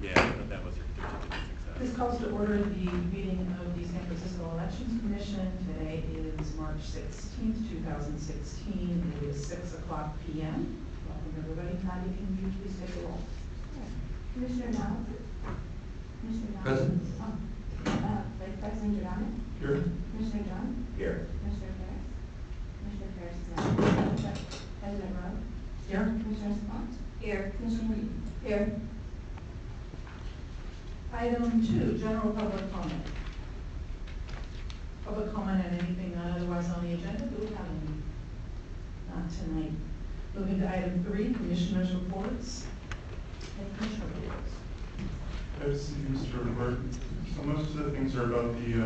Yeah, but that was a particular success. This calls to order the meeting of the San Francisco Elections Commission. Today is March 16th, 2016. It is 6:00 p.m. Welcome everybody. Nadia, can you please take the roll? Commissioner Donaldson? Commissioner Present. Vice President Giordano? Here. Commissioner John? Here. Commissioner Ferris? Commissioner Ferris is not. President Rowe? Here. Commissioner Spont? Here. Commissioner Reed? Here. Item 2, general public comment. Public comment on anything not otherwise on the agenda. Do we have any? Not tonight. Moving to item 3, commissioners' reports. Any commissioner reports? I have some things to report. So most of the things are about the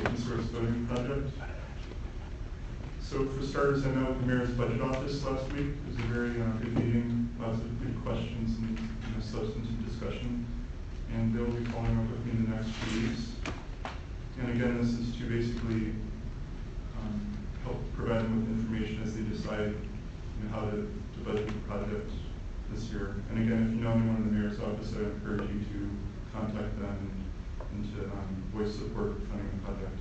open source voting project. So for starters, I met with the mayor's budget office last week. It was a very good meeting, lots of good questions and substantive discussion. And they'll be following up with me in the next 2 weeks. And again, this is to basically help provide them with information as they decide how to budget the project this year. And again, if you know anyone in the mayor's office, I encourage you to contact them and to voice support for funding the project.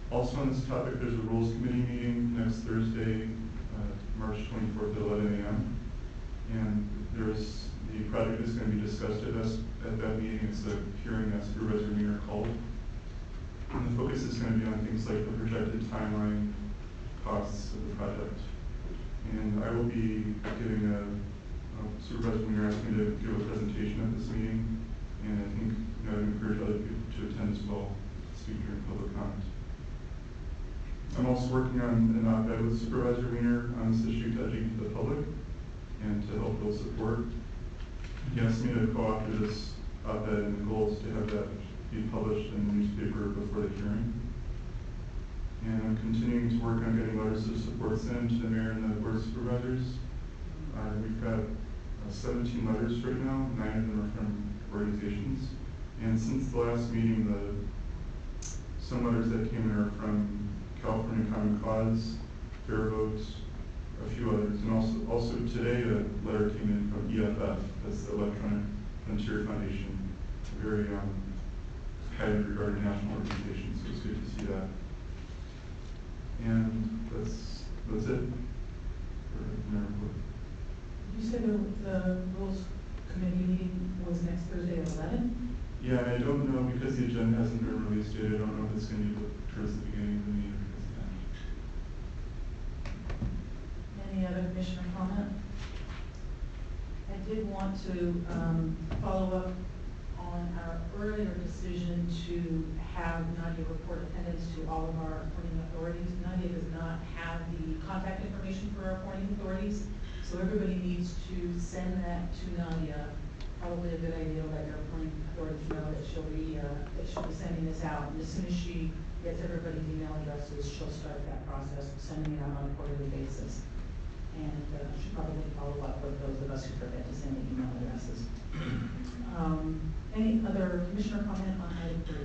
Also on this topic, there's a rules committee meeting next Thursday, March 24th at 11 a.m. And the project is going to be discussed at that meeting. It's a hearing that Supervisor Muir called. And the focus is going to be on things like the projected timeline, costs of the project. And I will be giving Supervisor Muir asked me to give a presentation at this meeting. And I think I would encourage other people to attend as well, speak during public comment. I'm also working on an op-ed with Supervisor Wiener on this issue to educate the public and to help build support. He asked me to co-author this op-ed, and the goal is to have that be published in the newspaper before the hearing. And I'm continuing to work on getting letters of support sent to the mayor and the board of supervisors. We've got 17 letters right now, 9 of them are from organizations. And since the last meeting, some letters that came in are from California Common Cause, Fair Vote, a few others, and also today a letter came in from EFF, that's the Electronic Frontier Foundation, a very highly regarded national organization, so it's good to see that. And that's it for my report. Did you say the rules committee meeting was next Thursday at 11? Yeah, and I don't know, because the agenda hasn't been released yet, I don't know if it's going to be towards the beginning of the meeting. Any other commissioner comment? I did want to follow up on our earlier decision to have Nadia report attendance to all of our appointing authorities. Nadia does not have the contact information for our appointing authorities, so everybody needs to send that to Nadia. Probably a good idea to let your appointing authorities know that she'll be sending this out. And as soon as she gets everybody's email addresses, she'll start that process of sending it out on a quarterly basis. And she'll probably follow up with those of us who forget to send the email addresses. Any other commissioner comment on item 3?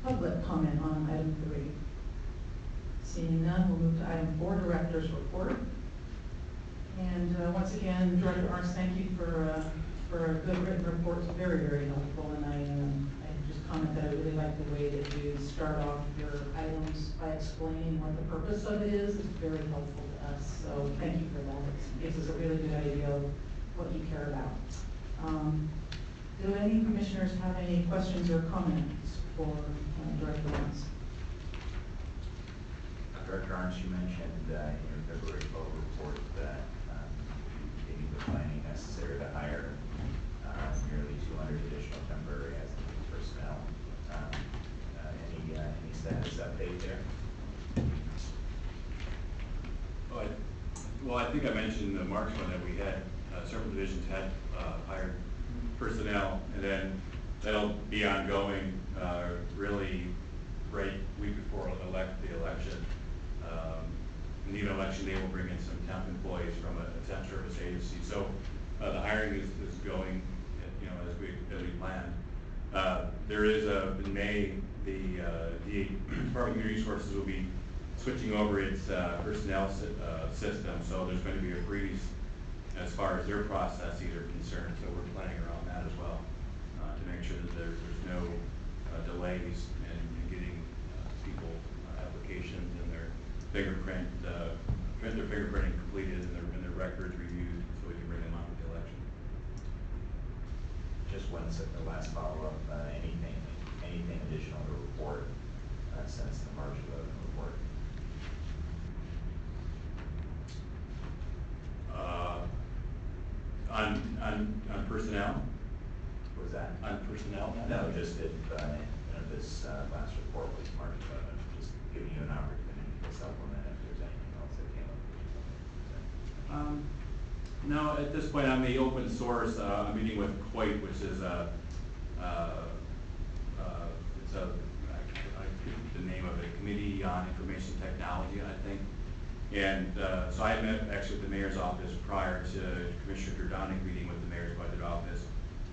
Public comment on item 3? Seeing none, we'll move to item 4, director's report. And once again, Director Arntz, thank you for a good written report. It's very, very helpful. And I just comment that I really like the way that you start off your items by explaining what the purpose of it is. It's very helpful to us. So thank you for that. It gives us a really good idea of what you care about. Do any commissioners have any questions or comments for Director Arntz? Director Arntz, you mentioned in your February 12 report that you gave the planning necessary to hire nearly 200 additional temporary personnel. Any status update there? Well, I think I mentioned the March one that we had several divisions had hired personnel, and then that'll be ongoing really right week before the election. And even election day, we'll bring in some temp employees from a temp service agency. So the hiring is going, as we planned. There is in May, the Department of Human Resources will be switching over its personnel system. So there's going to be a freeze as far as their processes are concerned. So we're planning around the last follow-up, anything additional to report since the March voting report? On personnel? Was that? On personnel? No, just if, this last report was March 11th, just giving you an opportunity to supplement if there's anything else that came up. No, at this point, on the open source, I'm meeting with Coit, which is it's I forget the name of it, Committee on Information Technology, I think. And so I met actually with the mayor's office prior to Commissioner Giordanic meeting with the mayor's budget office.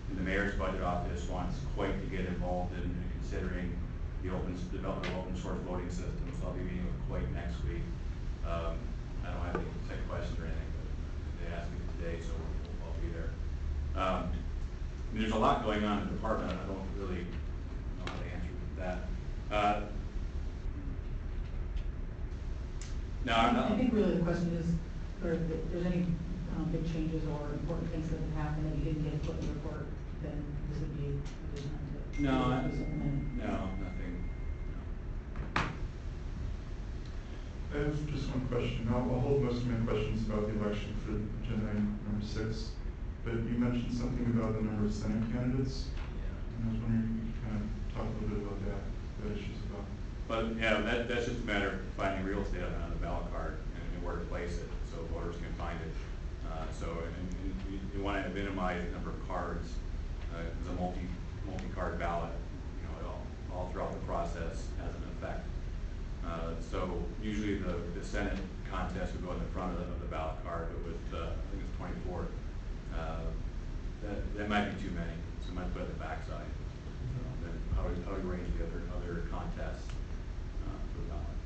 And the mayor's budget office wants Coit to get involved in considering the development of open source voting systems. So I'll be meeting with Coit next week. I don't have any tech questions or anything, but they asked me today, so I'll be there. I mean, there's a lot going on in the department. I don't really know how to answer that. No, I'm not. I think really the question is, if there's any big changes or important things that have happened that you didn't get put in the report, then this would be a good time to. No, implement. no, nothing. No. I have just one question. I'll hold most of my questions about the election for agenda item number 6. But you mentioned something about the number of Senate candidates. And I was wondering if you could kind of talk a little bit about that, what issues about. But yeah, that's just a matter of finding real estate on the ballot card and where to place it, so voters can find it. And you want to minimize the number of cards. It's a multi-card ballot. You know, all throughout the process has an effect. So usually the Senate contest would go in the front of the ballot card, but with I think it's 24. That might be too many, so might put it at the backside. Then how do you arrange the other contests for the ballot?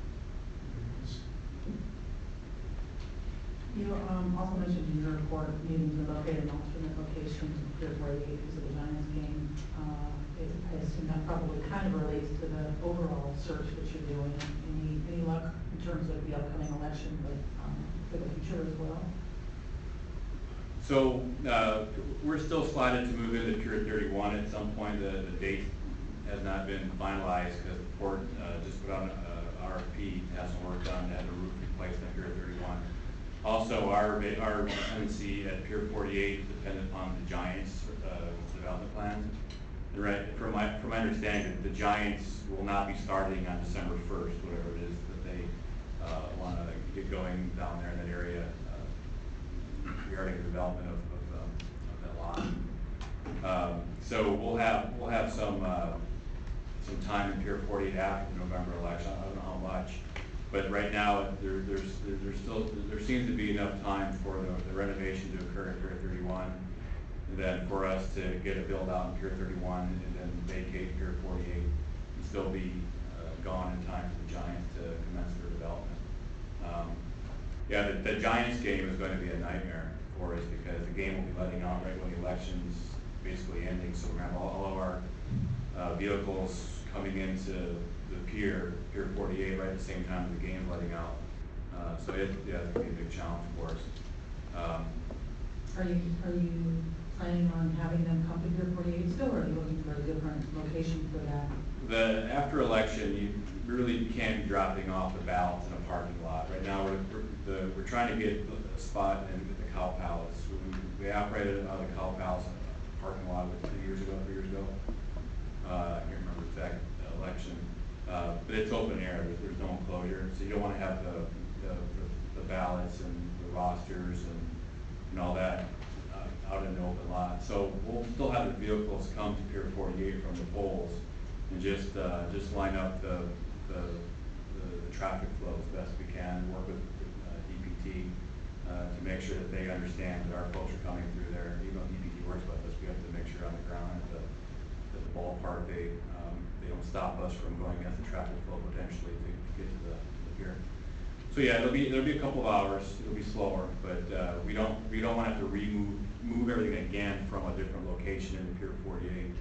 You also mentioned in your report needing to locate an alternate location to Pier 48 because of the Giants game. I assume that probably kind of relates to the overall search that you're doing. Any luck in terms of the upcoming election, but for the future as well? So we're still slotted to move into Pier 31 at some point. The date has not been finalized because the port just put out an RFP to have some work done to have the roof replaced at Pier 31. Also, our tenancy at Pier 48 is dependent upon the Giants' development plan. Right, from my understanding, the Giants will not be starting on December 1st, whatever it is that they want to get going down there in that area regarding the development of that lot. So we'll have some time in Pier 48 after the November election. I don't know how much. But right now, there seems to be enough time for the renovation to occur at Pier 31, and then for us to get a build out in Pier 31 and then vacate Pier 48 and still be gone in time for the Giants to commence their development. Yeah, the Giants game is going to be a nightmare for us because the game will be letting out right when the election's basically ending. So we're going to have all of our vehicles coming into the Pier 48 right at the same time the game's letting out. So it's going to be a big challenge for us. Are you planning on having them come to Pier 48 still, or are you looking for a different location for that? After election, you really can't be dropping off the ballots in a parking lot. Right now, we're trying to get a spot in the Cow Palace. We operated out of the Cow Palace parking lot 3 years ago. I can't remember the exact election, but it's open air. There's no enclosure, so you don't want to have the ballots and the rosters and all that out in the open lot. So we'll still have the vehicles come to Pier 48 from the polls and just line up the traffic flow as best we can, work with DPT to make sure that they understand that our folks are coming through there. Even though DPT works with us, we have to make sure on the ground at the ballpark they don't stop us from going against the traffic flow potentially to get to the pier. So yeah, it'll be a couple of hours. It'll be slower, but we don't want to have to move everything again from a different location in the Pier 48.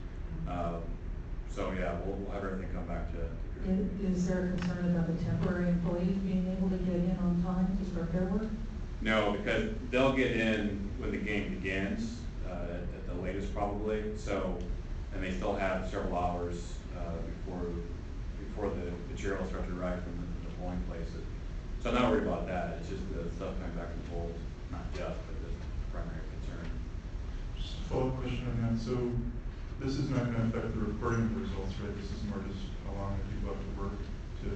So yeah, we'll have everything come back to Pier 48. Is there a concern about the temporary employees being able to get in on time to start their work? No, because they'll get in when the game begins. at the latest probably. So, and they still have several hours before the materials start to arrive from the polling places. So I'm not worried about that. It's just the stuff coming back from the polls, not just, but the primary concern. Just a follow-up question on that. So this is not going to affect the reporting of the results, right? This is more just allowing people have to work to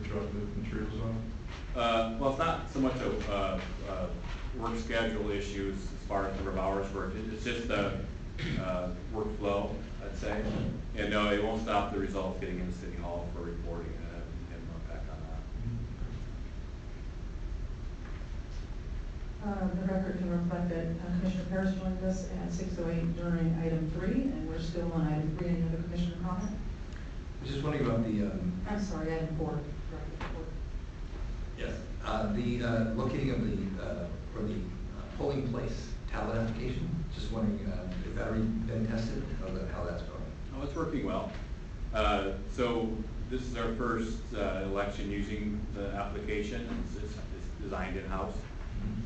drop the materials off? Well, it's not so much a work schedule issues as far as number of hours worked. It's just a workflow, I'd say. And no, it won't stop the results getting into City Hall for reporting and have no impact on that. The record can reflect that Commissioner Parrish joined us at 6:08 during item 3, and we're still on item 3. Any other commissioner comment? I was just wondering about the, I'm sorry, item 4. yes, the locating of the polling place tablet application. Just wondering if that already been tested, how that's going. Oh, it's working well. So this is our first election using the application. It's designed in-house.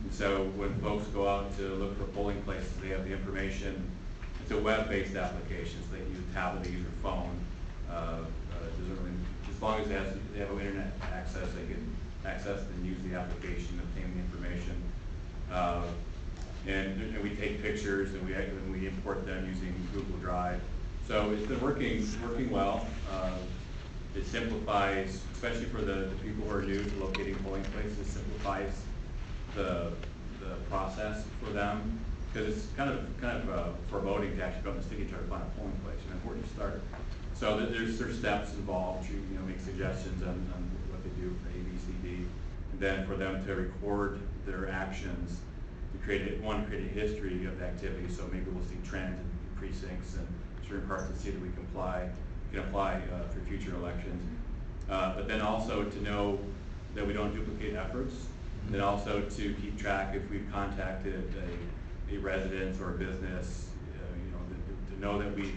And so when folks go out to look for polling places, they have the information. It's a web-based application, so they can use a tablet, they use their phone. As long as they have internet access, they can access and use the application, obtain the information. And we take pictures and we import them using Google Drive. So it's been working well. It simplifies, especially for the people who are new to locating polling places, simplifies the process for them, because it's kind of foreboding to actually go to the city and try to find a polling place. It's important to start. So there's steps involved to make suggestions on what they do for A, B, C, D, and then for them to record their actions to create a history of the activity. So maybe we'll see trends in precincts and certain parts of the city we can apply for future elections. But then also to know that we don't duplicate efforts. Then also to keep track if we've contacted a residence or a business, to know that we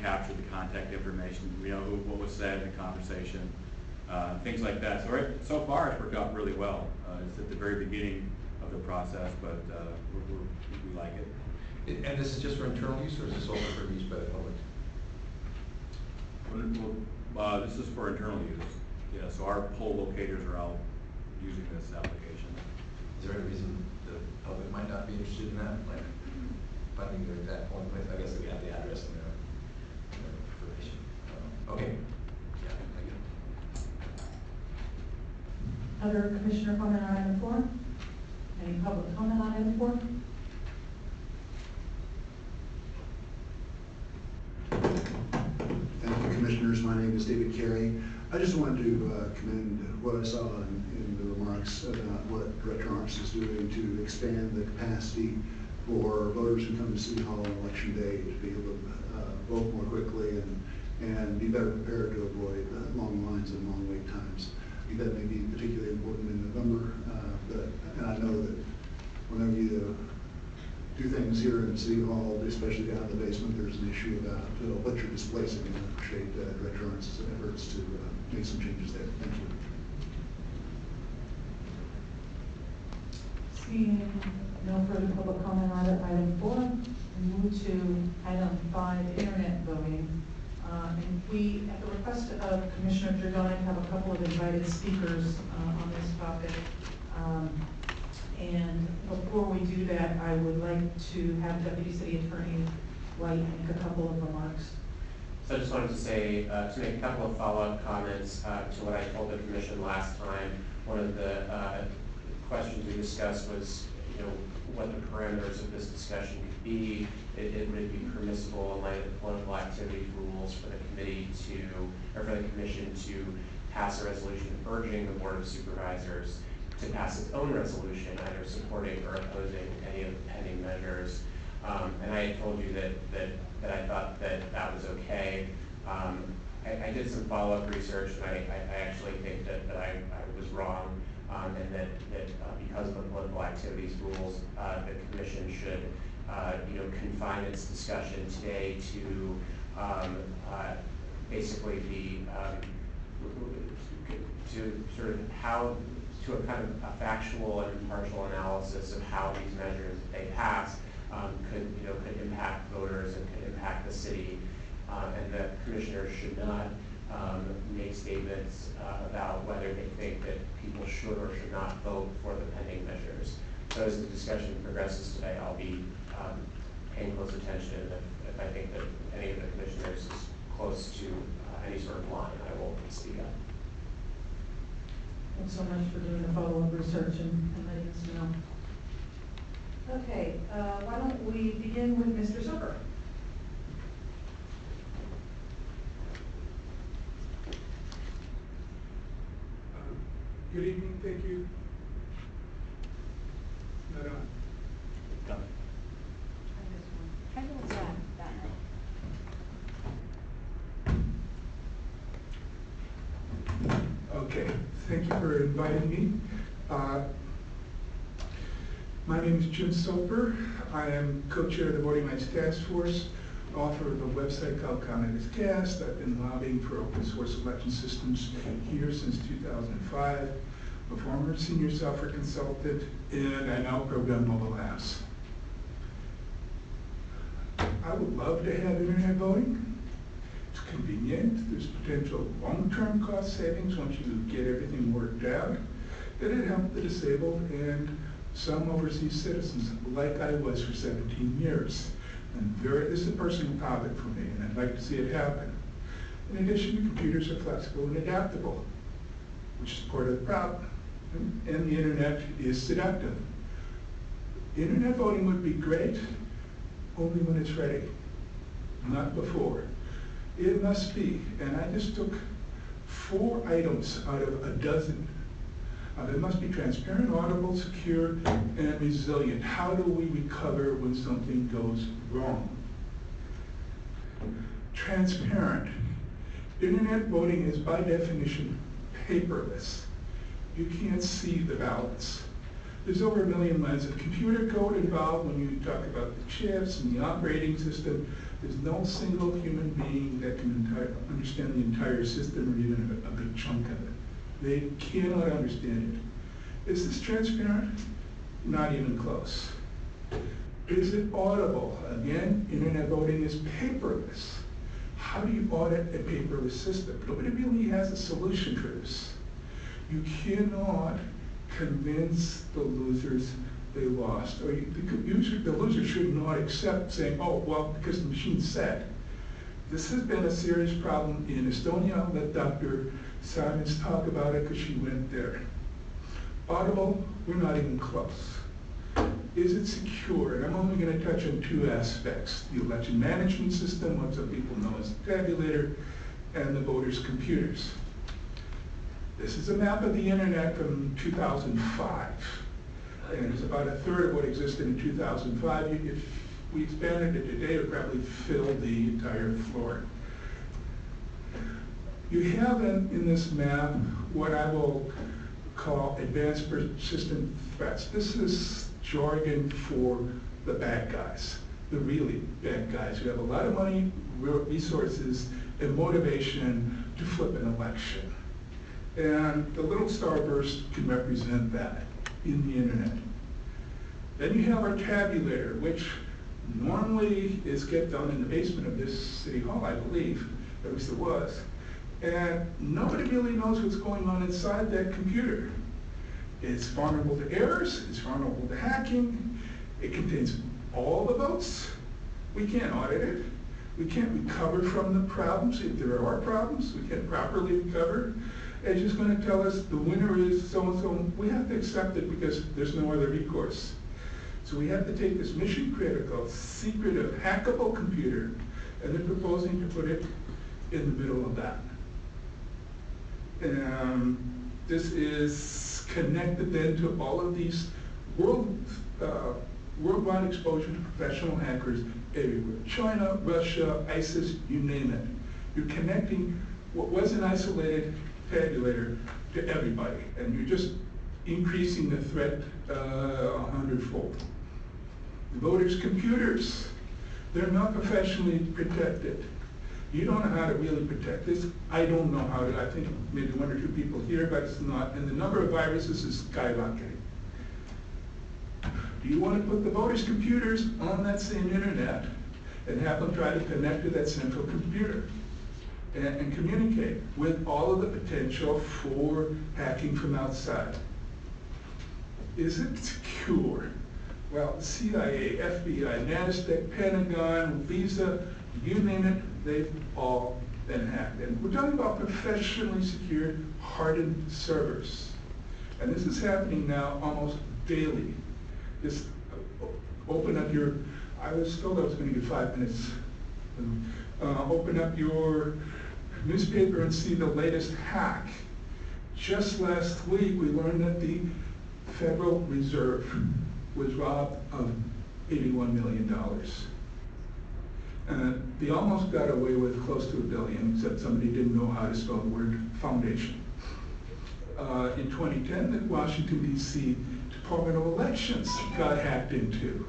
captured the contact information, we know what was said in the conversation, things like that. So far it's worked out really well. It's at the very beginning of the process, but we like it. And this is just for internal use, or is this also for use by the public? This is for internal use. Yeah, so our poll locators are out using this application. Is there any reason the public might not be interested in that, like finding that polling place? I guess they have the address and their information. Okay. Yeah, I get it. Other commissioner comment on item 4? Any public comment on item 4? Thank you, Commissioners. My name is David Carey. I just wanted to commend what I saw in the remarks about what Director Arntz is doing to expand the capacity for voters who come to City Hall on Election Day to be able to vote more quickly and be better prepared to avoid long lines and long wait times. I think that may be particularly important in November, and I know that whenever you do things here in City Hall, especially down in the basement, there's an issue about what you're displacing, and I appreciate Director Arntz's efforts to make some changes there. Thank you. Seeing no further public comment on item 4, we move to item 5, internet voting. And we, at the request of Commissioner Dragonic, have a couple of invited speakers on this topic. And before we do that, I would like to have Deputy City Attorney White make a couple of remarks. So I just wanted to say, to make a couple of follow-up comments to what I told the Commission last time. One of the questions we discussed was, what the parameters of this discussion could be. It would be permissible in light of the political activity rules for the committee or for the Commission to pass a resolution urging the Board of Supervisors to pass its own resolution, either supporting or opposing any of the pending measures. And I had told you that I thought that was okay. I did some follow-up research, and I actually think that I was wrong, and that because of the political activities rules, the Commission should confine its discussion today to basically be to sort of to a kind of a factual and impartial analysis of how these measures, if they pass, and that commissioners should not make statements about whether they think that people should or should not vote for the pending measures. So as the discussion progresses today, I'll be paying close attention. If I think that any of the commissioners is close to any sort of line, I will speak up. Thanks so much for doing the follow-up research and letting us know. Okay, why don't we begin with Mr. Zucker? Good evening, thank you. Not on. I think it's that night. Okay, thank you for inviting me. My name is Jim Soper. I am co-chair of the Voting Rights Task Force, author of the website called Comment is Cast. I've been lobbying for open source election systems here since 2005. I'm a former senior software consultant, and I now program mobile apps. I would love to have internet voting. It's convenient. There's potential long-term cost savings once you get everything worked out. It'd help the disabled and some overseas citizens, like I was for 17 years. And this is a personal topic for me, and I'd like to see it happen. In addition, computers are flexible and adaptable, which is part of the problem. And the internet is seductive. Internet voting would be great, only when it's ready, not before. It must be, and I just took 4 items out of a dozen. It must be transparent, audible, secure, and resilient. How do we recover when something goes wrong? Transparent. Internet voting is by definition paperless. You can't see the ballots. There's over 1 million lines of computer code involved when you talk about the chips and the operating system. There's no single human being that can understand the entire system or even a big chunk of it. They cannot understand it. Is this transparent? Not even close. Is it audible? Again, internet voting is paperless. How do you audit a paperless system? Nobody really has a solution for this. You cannot convince the losers they lost. Or the loser should not accept saying, oh, well, because the machine said. This has been a serious problem in Estonia. I'll let Dr. Simons talk about it because she went there. Audible, we're not even close. Is it secure? And I'm only going to touch on 2 aspects. The election management system, what some people know as the tabulator, and the voters' computers. This is a map of the internet from 2005. And it's about 1/3 of what existed in 2005. If we expanded it today, it would probably fill the entire floor. You have in this map what I will call advanced persistent threats. This is jargon for the bad guys, the really bad guys who have a lot of money, resources, and motivation to flip an election. And the little starburst can represent that in the internet. Then you have our tabulator, which normally is kept down in the basement of this city hall, I believe, at least it was. And nobody really knows what's going on inside that computer. It's vulnerable to errors, it's vulnerable to hacking, it contains all the votes. We can't audit it. We can't recover from the problems. If there are problems, we can't properly recover. It's just going to tell us the winner is so-and-so. We have to accept it because there's no other recourse. So we have to take this mission-critical, secretive, hackable computer, and they're proposing to put it in the middle of that. This is connected then to all of these worldwide exposure to professional hackers everywhere. China, Russia, ISIS, you name it. You're connecting what was an isolated tabulator to everybody, and you're just increasing the threat 100-fold. The voters' computers, they're not professionally protected. You don't know how to really protect this. I don't know how to. I think maybe 1 or 2 people here, but it's not. And the number of viruses is skyrocketing. Do you want to put the voters' computers on that same internet and have them try to connect to that central computer and communicate with all of the potential for hacking from outside. Is it secure? Well, CIA, FBI, NASDAQ, Pentagon, Visa, you name it, they've all been hacked. And we're talking about professionally secured, hardened servers. And this is happening now almost daily. Just open up your, I was told I was going to give 5 minutes. Open up your newspaper and see the latest hack. Just last week, we learned that the Federal Reserve was robbed of $81 million. They almost got away with close to $1 billion, except somebody didn't know how to spell the word foundation. In 2010, the Washington, D.C. Department of Elections got hacked into.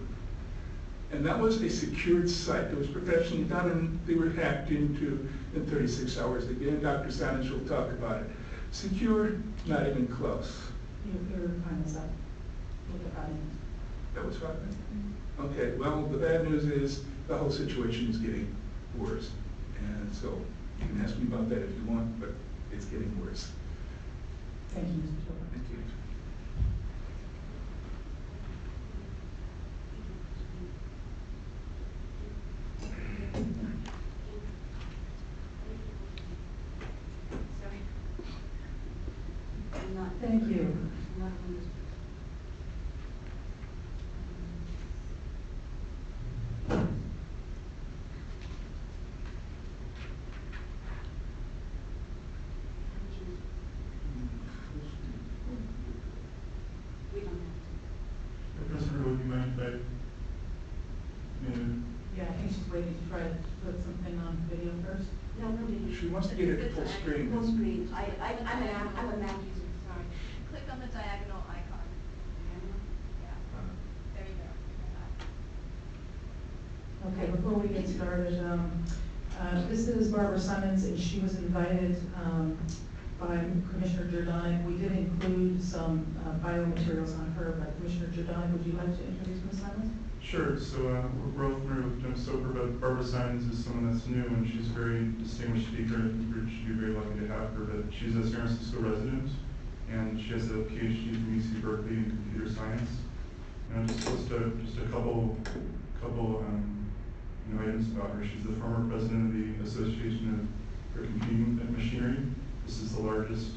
And that was a secured site. It was professionally done, and they were hacked into in 36 hours. Again, Dr. Sanich will talk about it. Secure, not even close. Your time is up. Look at that. That was 5 minutes? Okay, well, the bad news is the whole situation is getting worse. And so you can ask me about that if you want, but it's getting worse. Thank you, Mr. Chilton. Thank you. Sorry. I'm not. Thank you. I'm not on this. We don't have President, would you mind if I, Yeah, I think she's waiting to try to put something on video first. to. No, no, we. She wants to get it full screen. Full screen. I'm a Mac user, sorry. Click on the diagonal icon. Yeah, there you go. Okay, before we get started, this is Barbara Simmons, and she was invited by Commissioner Jordan. We did include some biomaterials on her, but Commissioner Jordan, would you like to introduce Ms. Simmons? Sure, so we're all familiar with Jim Soper, but Barbara Simons is someone that's new, and she's a very distinguished speaker. I think we should be very lucky to have her, but she's a San Francisco resident, and she has a PhD from UC Berkeley in computer science. And I'll just list a couple items about her. She's the former president of the Association for Computing Machinery. This is the largest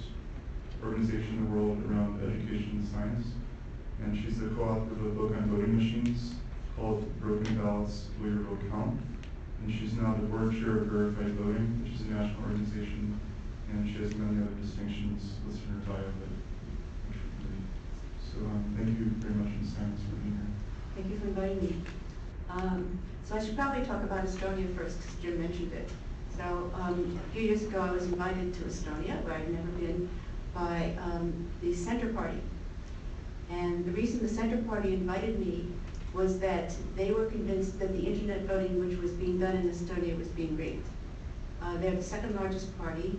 organization in the world around education and science. And she's the co-author of a book on voting machines called Broken Ballots, Will Your Vote Count? And she's now the board chair of Verified Voting, which is a national organization, and she has many other distinctions listed in her bio. So thank you very much, Ms. Simons, for being here. Thank you for inviting me. So I should probably talk about Estonia first, because Jim mentioned it. So a few years ago, I was invited to Estonia, where I'd never been, by the Center Party. And the reason the Center Party invited me was that they were convinced that the internet voting which was being done in Estonia was being rigged. They're the second largest party,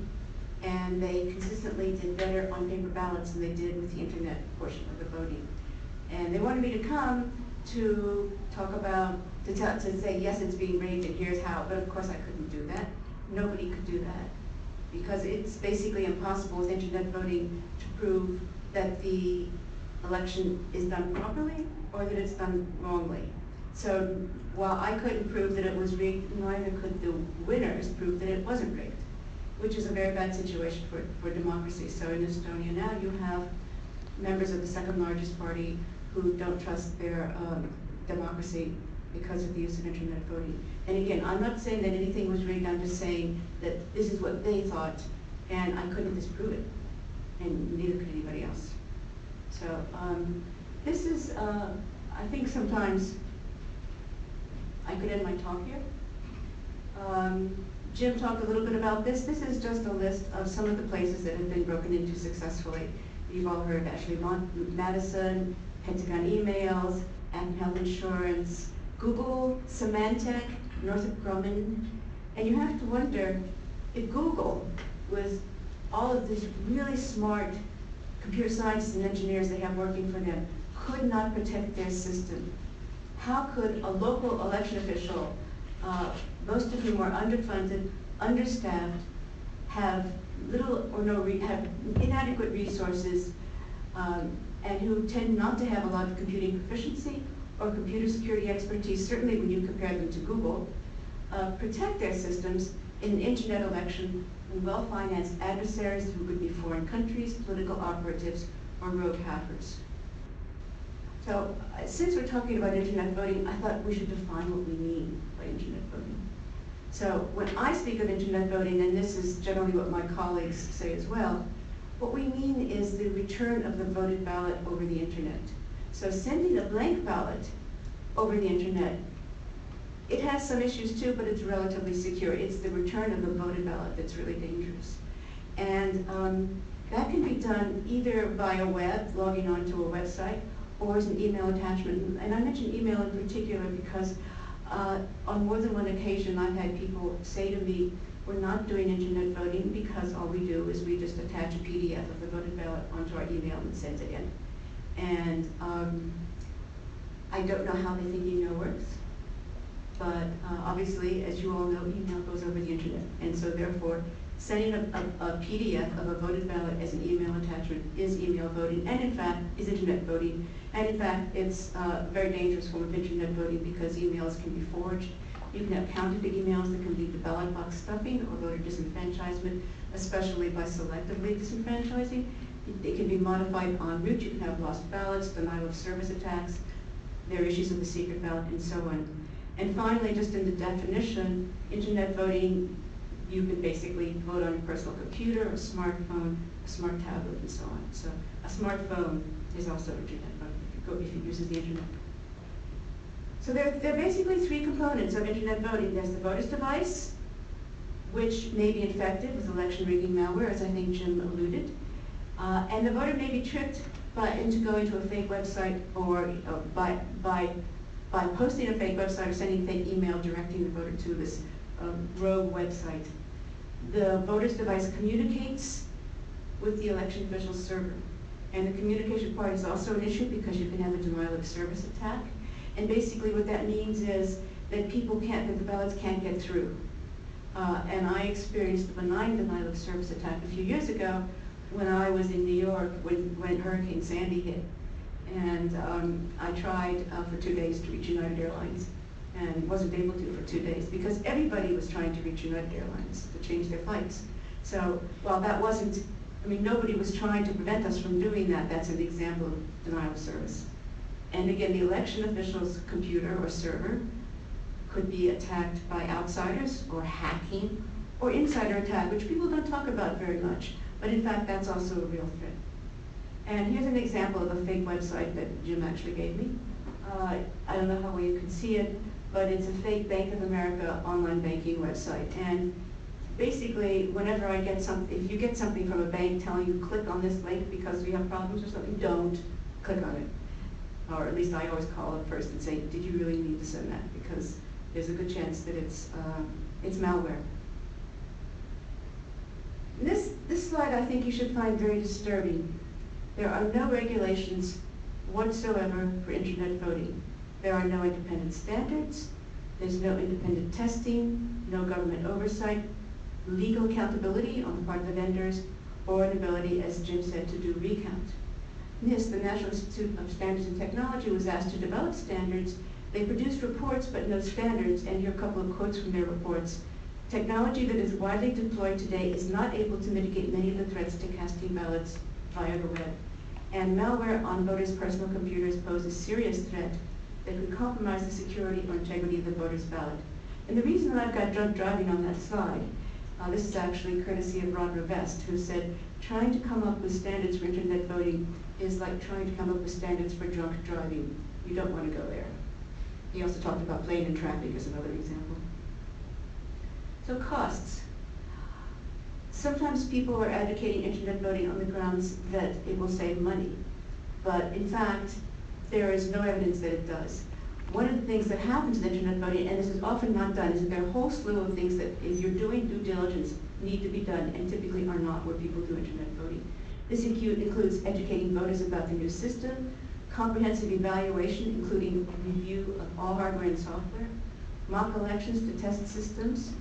and they consistently did better on paper ballots than they did with the internet portion of the voting. And they wanted me to come to talk about, to say, yes, it's being rigged and here's how, but of course I couldn't do that. Nobody could do that, because it's basically impossible with internet voting to prove that the election is done properly or that it's done wrongly. So while I couldn't prove that it was rigged, neither could the winners prove that it wasn't rigged, which is a very bad situation for democracy. So in Estonia now you have members of the second largest party who don't trust their democracy because of the use of internet voting. And again, I'm not saying that anything was rigged, I'm just saying that this is what they thought, and I couldn't disprove it, and neither could anybody else. So this is, I think sometimes I could end my talk here. Jim talked a little bit about this. This is just a list of some of the places that have been broken into successfully. You've all heard of Ashley Madison, Pentagon emails, and health insurance, Google, Symantec, Northrop Grumman. And you have to wonder, if Google, with all of these really smart computer scientists and engineers they have working for them, could not protect their system, how could a local election official most of whom are underfunded, understaffed, have little or no, have inadequate resources, and who tend not to have a lot of computing proficiency or computer security expertise, certainly when you compare them to Google, protect their systems in an internet election from well-financed adversaries who could be foreign countries, political operatives, or rogue hackers. So since we're talking about internet voting, I thought we should define what we mean by internet voting. So when I speak of internet voting, and this is generally what my colleagues say as well, what we mean is the return of the voted ballot over the internet. So sending a blank ballot over the internet, it has some issues too, but it's relatively secure. It's the return of the voted ballot that's really dangerous. And that can be done either via web, logging onto a website, or as an email attachment. And I mention email in particular because on more than one occasion I've had people say to me, we're not doing internet voting because all we do is we just attach a PDF of the voted ballot onto our email and send it in. And I don't know how they think email works, but obviously, as you all know, email goes over the internet. And so therefore, sending a PDF of a voted ballot as an email attachment is email voting, and in fact, is internet voting. And in fact, it's a very dangerous form of internet voting because emails can be forged. You can have counterfeit emails that can lead to ballot box stuffing or voter disenfranchisement, especially by selectively disenfranchising. It can be modified en route. You can have lost ballots, denial of service attacks. There are issues of the secret ballot and so on. And finally, just in the definition, internet voting, you can basically vote on a personal computer, a smartphone, a smart tablet, and so on. So a smartphone is also internet voting if it uses the internet. So there are basically three components of internet voting. There's the voter's device, which may be infected with election rigging malware, as I think Jim alluded. And the voter may be tricked into going to a fake website or by posting a fake website or sending a fake email directing the voter to this rogue website. The voter's device communicates with the election official's server. And the communication part is also an issue because you can have a denial of service attack. And basically what that means is that that the ballots can't get through. And I experienced a benign denial of service attack a few years ago when I was in New York when Hurricane Sandy hit. And I tried for 2 days to reach United Airlines and wasn't able to for 2 days because everybody was trying to reach United Airlines to change their flights. So while that wasn't, nobody was trying to prevent us from doing that. That's an example of denial of service. And again, the election official's computer or server could be attacked by outsiders or hacking or insider attack, which people don't talk about very much. But in fact, that's also a real threat. And here's an example of a fake website that Jim actually gave me. I don't know how well you can see it, but it's a fake Bank of America online banking website. And basically, whenever I get something, if you get something from a bank telling you click on this link because we have problems or something, don't click on it. Or at least I always call it first and say, did you really need to send that? Because there's a good chance that it's malware. This slide I think you should find very disturbing. There are no regulations whatsoever for internet voting. There are no independent standards, there's no independent testing, no government oversight, legal accountability on the part of the vendors, or an ability, as Jim said, to do recount. NIST, the National Institute of Standards and Technology, was asked to develop standards. They produced reports but no standards, and here are a couple of quotes from their reports. Technology that is widely deployed today is not able to mitigate many of the threats to casting ballots via the web. And malware on voters' personal computers pose a serious threat that could compromise the security or integrity of the voter's ballot. And the reason that I've got drunk driving on that slide, this is actually courtesy of Ron Revest, who said, trying to come up with standards for internet voting is like trying to come up with standards for drunk driving. You don't want to go there. He also talked about plane and traffic as another example. So costs. Sometimes people are advocating internet voting on the grounds that it will save money. But in fact, there is no evidence that it does. One of the things that happens in internet voting, and this is often not done, is that there are a whole slew of things that if you're doing due diligence need to be done and typically are not where people do internet voting. This includes educating voters about the new system, comprehensive evaluation, including review of all hardware and software, mock elections to test systems,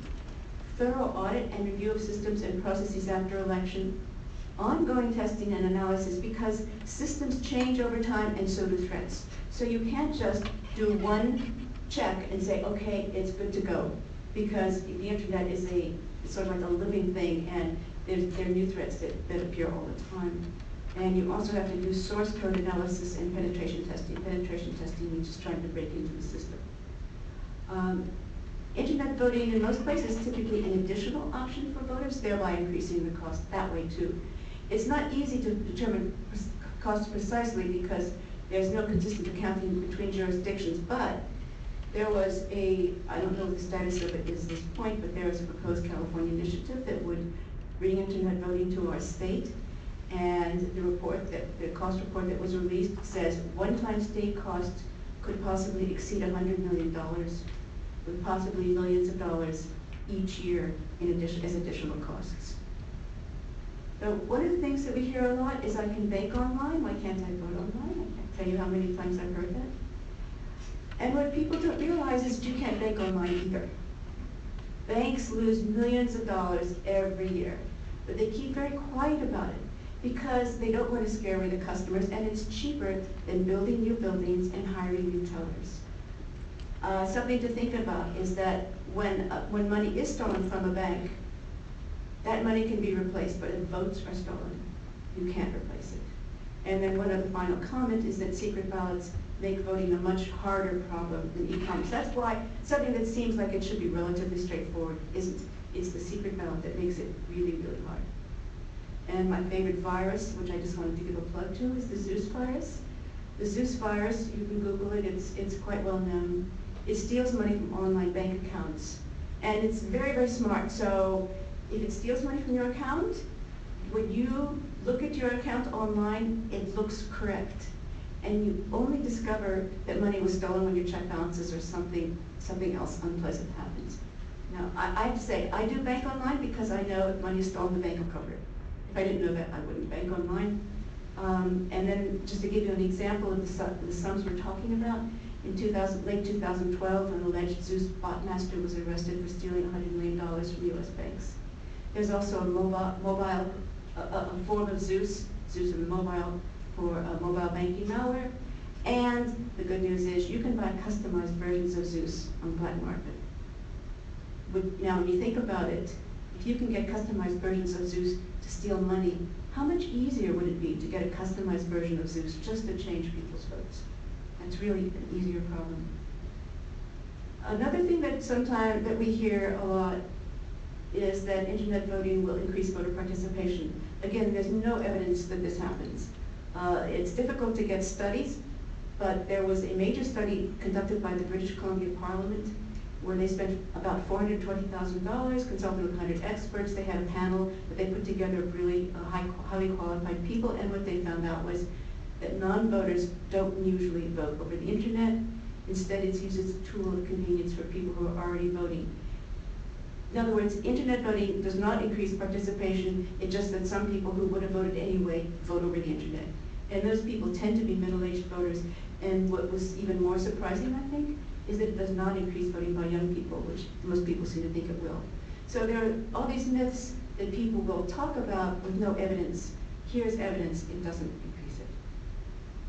thorough audit and review of systems and processes after election, ongoing testing and analysis, because systems change over time and so do threats. So you can't just do one check and say, okay, it's good to go, because the internet is sort of like a living thing, and there are new threats that appear all the time. And you also have to do source code analysis and penetration testing. Penetration testing means just trying to break into the system. Internet voting in most places is typically an additional option for voters, thereby increasing the cost that way too. It's not easy to determine cost precisely because there's no consistent accounting between jurisdictions, but there was I don't know what the status of it is at this point, but there is a proposed California initiative that would bring internet voting to our state. And the cost report that was released says one-time state cost could possibly exceed $100 million, with possibly millions of dollars each year as additional costs. So one of the things that we hear a lot is I can bank online, why can't I vote online? I can't tell you how many times I've heard that. And what people don't realize is you can't bank online either. Banks lose millions of dollars every year, but they keep very quiet about it because they don't want to scare away the customers, and it's cheaper than building new buildings and hiring new tellers. Something to think about is that when money is stolen from a bank, that money can be replaced, but if votes are stolen, you can't replace it. And then one other final comment is that secret ballots make voting a much harder problem than e-commerce. That's why something that seems like it should be relatively straightforward isn't. It's the secret ballot that makes it really, really hard. And my favorite virus, which I just wanted to give a plug to, is the Zeus virus. The Zeus virus, you can Google it, it's quite well known. It steals money from online bank accounts. And it's very, very smart. So if it steals money from your account, when you look at your account online, it looks correct. And you only discover that money was stolen when your check balances or something else unpleasant happens. Now, I have to say, I do bank online because I know if money is stolen, the bank will cover it. If I didn't know that, I wouldn't bank online. And then just to give you an example of the sums we're talking about, in late 2012, an alleged Zeus bot master was arrested for stealing $100 million from U.S. banks. There's also a form of Zeus and mobile, for mobile banking malware. And the good news is you can buy customized versions of Zeus on the black market. Now, when you think about it, if you can get customized versions of Zeus to steal money, how much easier would it be to get a customized version of Zeus just to change people's votes? That's really an easier problem. Another thing that we hear a lot is that internet voting will increase voter participation. Again, there's no evidence that this happens. It's difficult to get studies, but there was a major study conducted by the British Columbia Parliament where they spent about $420,000, consulted with 100 experts. They had a panel that they put together of really highly qualified people, and what they found out was that non-voters don't usually vote over the internet. Instead, it's used as a tool of convenience for people who are already voting. In other words, internet voting does not increase participation. It's just that some people who would have voted anyway vote over the internet. And those people tend to be middle-aged voters. And what was even more surprising, I think, is that it does not increase voting by young people, which most people seem to think it will. So there are all these myths that people will talk about with no evidence. Here's evidence, it doesn't increase it.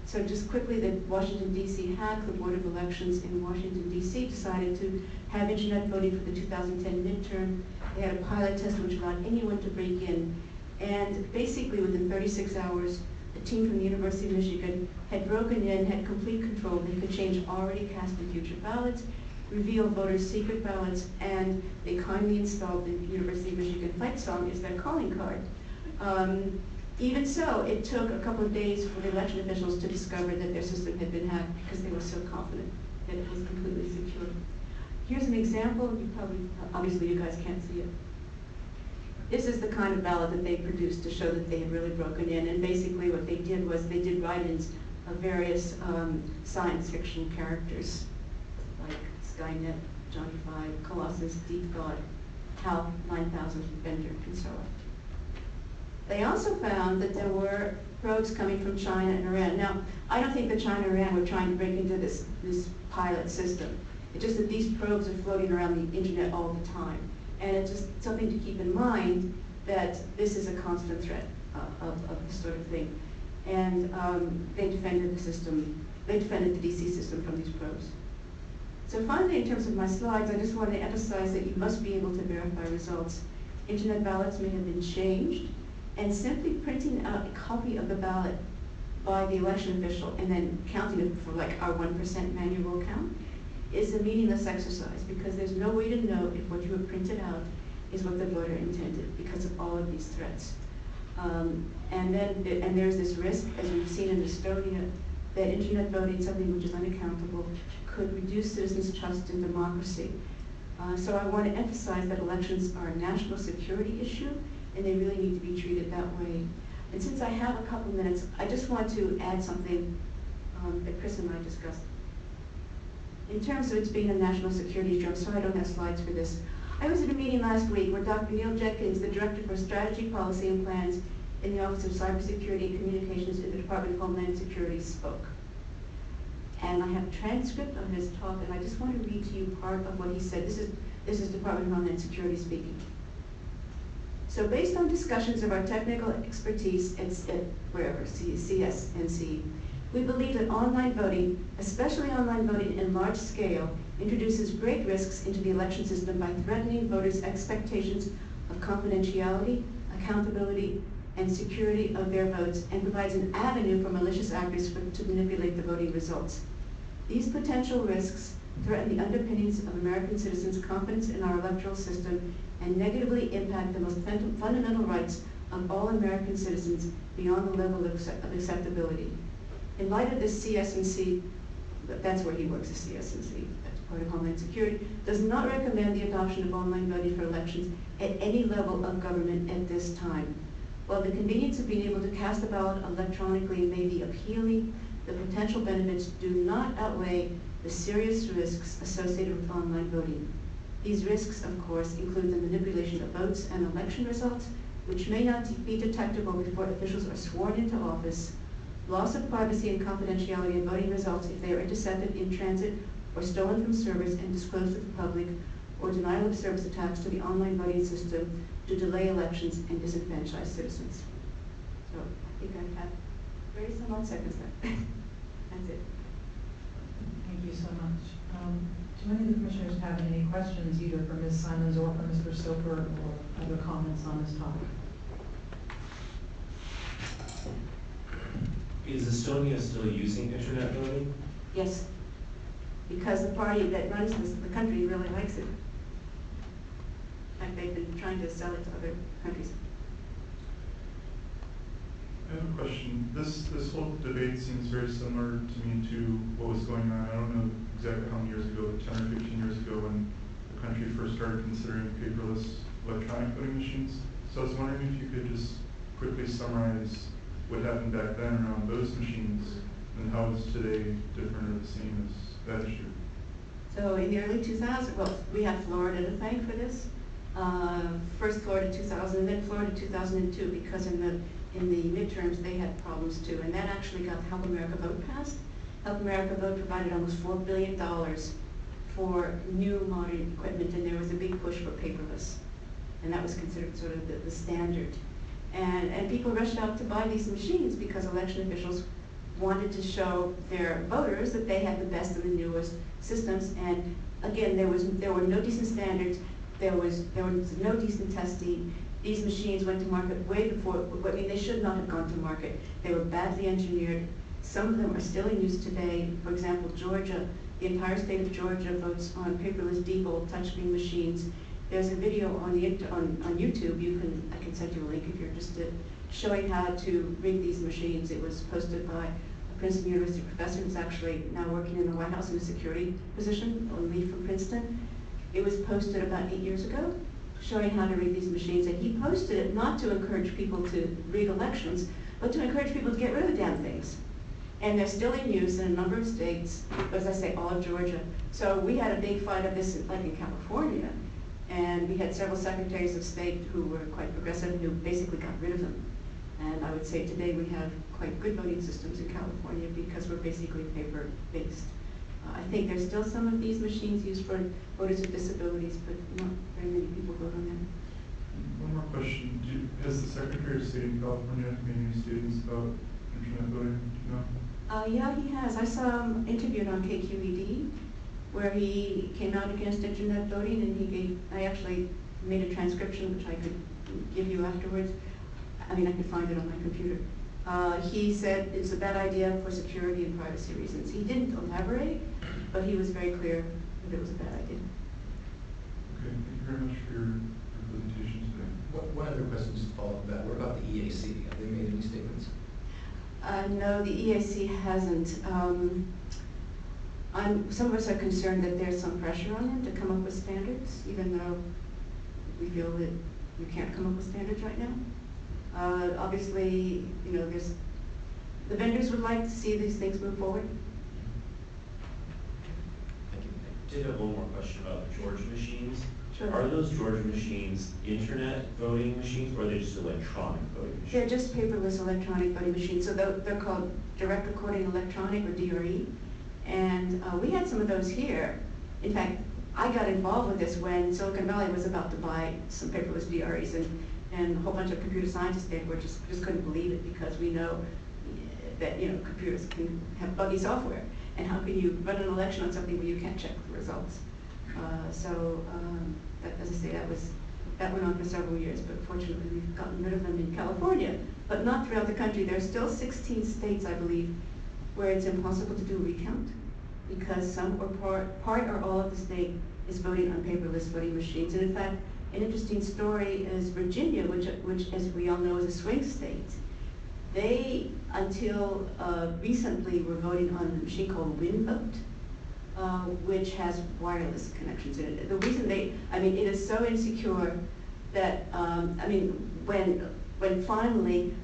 So just quickly, the Washington, D.C. hack, the Board of Elections in Washington, D.C. decided to have internet voting for the 2010 midterm. They had a pilot test which allowed anyone to break in. And basically within 36 hours, a team from the University of Michigan had broken in, had complete control. They could change already cast and future ballots, reveal voters' secret ballots, and they kindly installed the University of Michigan fight song as their calling card. Even so, it took a couple of days for the election officials to discover that their system had been hacked because they were so confident that it was completely secure. Here's an example. Obviously you guys can't see it. This is the kind of ballot that they produced to show that they had really broken in. And basically what they did was they did write-ins of various science fiction characters like Skynet, Johnny Five, Colossus, Deep God, HAL 9000, Bender, and so on. They also found that there were probes coming from China and Iran. Now, I don't think that China and Iran were trying to break into this pilot system. It's just that these probes are floating around the internet all the time. And it's just something to keep in mind that this is a constant threat of this sort of thing. And they defended the system, they defended the DC system from these probes. So finally, in terms of my slides, I just want to emphasize that you must be able to verify results. Internet ballots may have been changed, and simply printing out a copy of the ballot by the election official and then counting it for like our 1% manual count is a meaningless exercise, because there's no way to know if what you have printed out is what the voter intended because of all of these threats. And there's this risk, as we've seen in Estonia, that internet voting, something which is unaccountable, could reduce citizens' trust in democracy. So I want to emphasize that elections are a national security issue, and they really need to be treated that way. And since I have a couple minutes, I just want to add something that Chris and I discussed. In terms of its being a national security issue, I'm sorry I don't have slides for this. I was at a meeting last week where Dr. Neil Jenkins, the Director for Strategy, Policy, and Plans in the Office of Cybersecurity and Communications in the Department of Homeland Security, spoke. And I have a transcript of his talk, and I just want to read to you part of what he said. This is Department of Homeland Security speaking. So based on discussions of our technical expertise at CSNC, we believe that online voting, especially online voting in large scale, introduces great risks into the election system by threatening voters' expectations of confidentiality, accountability, and security of their votes, and provides an avenue for malicious actors to manipulate the voting results. These potential risks threaten the underpinnings of American citizens' confidence in our electoral system and negatively impact the most fundamental rights of all American citizens beyond the level of acceptability. In light of this, CSNC, that's where he works, the CSNC, that's part of Homeland Security, does not recommend the adoption of online voting for elections at any level of government at this time. While the convenience of being able to cast a ballot electronically may be appealing, the potential benefits do not outweigh the serious risks associated with online voting. These risks, of course, include the manipulation of votes and election results, which may not be detectable before officials are sworn into office, loss of privacy and confidentiality of voting results if they are intercepted in transit or stolen from servers and disclosed to the public, or denial of service attacks to the online voting system to delay elections and disenfranchise citizens. So I think I have 30 some odd seconds left. That's it. Thank you so much. Do any of the commissioners have any questions, either for Ms. Simons or for Mr. Soper, or other comments on this topic? Is Estonia still using internet voting? Yes, because the party that runs the country really likes it. And they've been trying to sell it to other countries. I have a question. This whole debate seems very similar to me to what was going on, I don't know exactly how many years ago, 10 or 15 years ago, when the country first started considering paperless electronic voting machines. So I was wondering if you could just quickly summarize what happened back then around those machines, and how is today different or the same as that issue? So in the early 2000s, well, we have Florida to thank for this. First Florida 2000, and then Florida 2002, because in the midterms they had problems too, and that actually got Help America Vote passed. Help America Vote provided almost $4 billion for new modern equipment, and there was a big push for paperless, and that was considered sort of the standard. And people rushed out to buy these machines because election officials wanted to show their voters that they had the best and the newest systems. And again, there were no decent standards. There was no decent testing. These machines went to market way before. I mean, they should not have gone to market. They were badly engineered. Some of them are still in use today. For example, Georgia, the entire state of Georgia votes on paperless Diebold touchscreen machines. There's a video on YouTube. I can send you a link if you're interested, showing how to rig these machines. It was posted by a Princeton University professor who's actually now working in the White House in a security position on leave from Princeton. It was posted about 8 years ago, showing how to rig these machines, and he posted it not to encourage people to rig elections, but to encourage people to get rid of the damn things. And they're still in use in a number of states, but as I say, all of Georgia. So we had a big fight of this, like in California, and we had several secretaries of state who were quite progressive, who basically got rid of them. And I would say today we have quite good voting systems in California because we're basically paper-based. I think there's still some of these machines used for voters with disabilities, but not very many people vote on them. One more question. Has the Secretary of State in California made any statements about internet voting? Do you know? Yeah, he has. I saw him interviewed on KQED, where he came out against internet voting, and I actually made a transcription, which I could give you afterwards. I mean, I could find it on my computer. He said it's a bad idea for security and privacy reasons. He didn't elaborate, but he was very clear that it was a bad idea. Okay, thank you very much for your presentation today. One other question, just to follow up on that. What about the EAC? Have they made any statements? No, the EAC hasn't. Some of us are concerned that there's some pressure on them to come up with standards, even though we feel that you can't come up with standards right now. Obviously, you know, the vendors would like to see these things move forward. Thank you. I did have one more question about the Georgia machines. Sure. Are those Georgia machines internet voting machines, or are they just electronic voting machines? They're just paperless electronic voting machines, so they're called direct recording electronic, or DRE. And we had some of those here. In fact, I got involved with this when Silicon Valley was about to buy some paperless DREs, and a whole bunch of computer scientists there were just couldn't believe it, because we know that, you know, computers can have buggy software, and how can you run an election on something where you can't check the results? As I say, that went on for several years, but fortunately we've gotten rid of them in California, but not throughout the country. There are still 16 states, I believe, where it's impossible to do a recount, because some or part or all of the state is voting on paperless voting machines. And in fact, an interesting story is Virginia, which as we all know is a swing state. They, until recently, were voting on a machine called WinVote, which has wireless connections in it. The reason it is so insecure that, when finally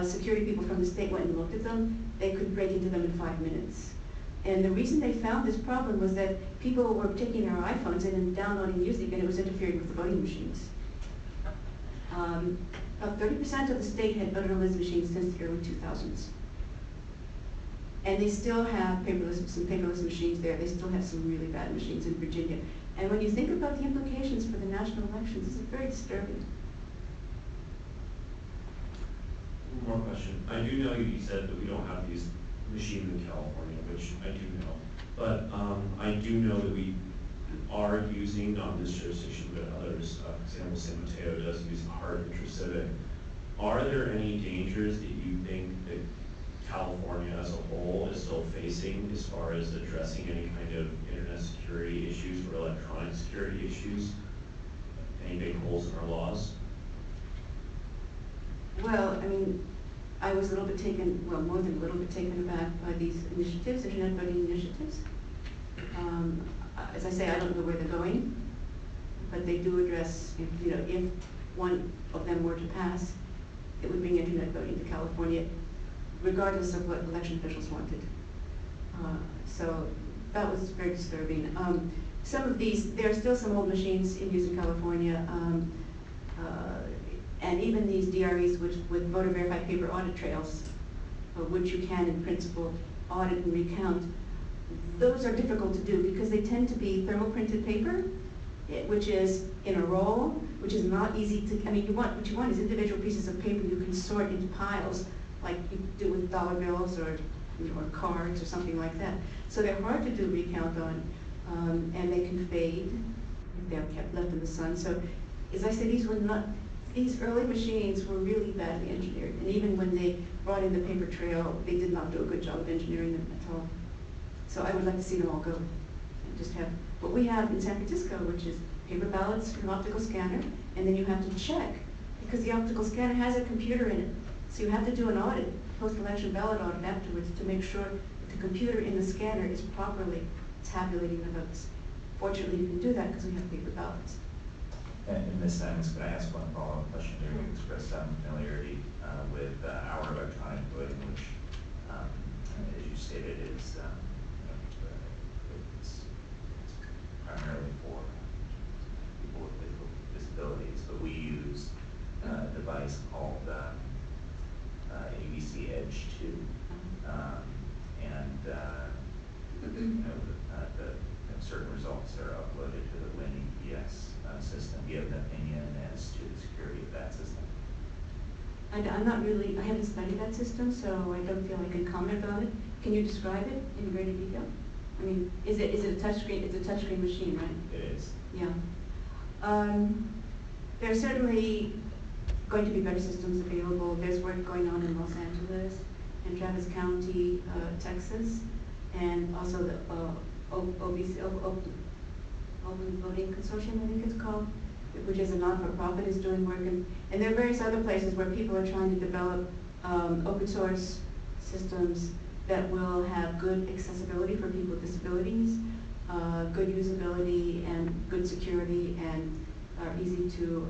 security people from the state went and looked at them, they could break into them in 5 minutes. And the reason they found this problem was that people were taking their iPhones in and downloading music, and it was interfering with the voting machines. About 30% of the state had voted on those machines since the early 2000s. And they still have some paperless machines there. They still have some really bad machines in Virginia. And when you think about the implications for the national elections, it's very disturbing. One more question. I do know you said that we don't have these machines in California, which I do know. But I do know that we are using, not in this jurisdiction, but others. For example, San Mateo does use Hard Intricivic. Are there any dangers that you think that California as a whole is still facing as far as addressing any kind of internet security issues or electronic security issues? Any big holes in our laws? Well, I was a little bit taken, well, more than a little bit taken aback by these initiatives, internet voting initiatives. As I say, I don't know where they're going, but they do address, if one of them were to pass, it would bring internet voting to California, regardless of what election officials wanted. So that was very disturbing. Some of these, there are still some old machines in use in California, and even these DREs with voter verified paper audit trails, which you can in principle audit and recount, those are difficult to do because they tend to be thermal printed paper, which is in a roll, which is not easy to, what you want is individual pieces of paper you can sort into piles, like you do with dollar bills or cards or something like that. So they're hard to do recount on, and they can fade if they're kept left in the sun. So, as I said, these early machines were really badly engineered, and even when they brought in the paper trail, they did not do a good job of engineering them at all. So I would like to see them all go, and just have what we have in San Francisco, which is paper ballots, an optical scanner, and then you have to check, because the optical scanner has a computer in it. So you have to do an audit, post-election ballot audit afterwards, to make sure that the computer in the scanner is properly tabulating the votes. Fortunately, you can do that because we have paper ballots. And Ms. Simons, can I ask one follow-up question here? You expressed some familiarity with our electronic voting, which, as you stated, is it's primarily for people with physical disabilities. But we use a device called ABC Edge 2, and I'm not really, I haven't studied that system, so I don't feel I can comment on it. Can you describe it in greater detail? I mean, is it a touchscreen? It's a touchscreen machine, right? It is. Yeah. There's certainly going to be better systems available. There's work going on in Los Angeles and Travis County, Texas, and also the OBC, Open Voting Consortium, I think it's called, which is a non-for-profit, is doing work. And there are various other places where people are trying to develop open source systems that will have good accessibility for people with disabilities, good usability, and good security, and are easy to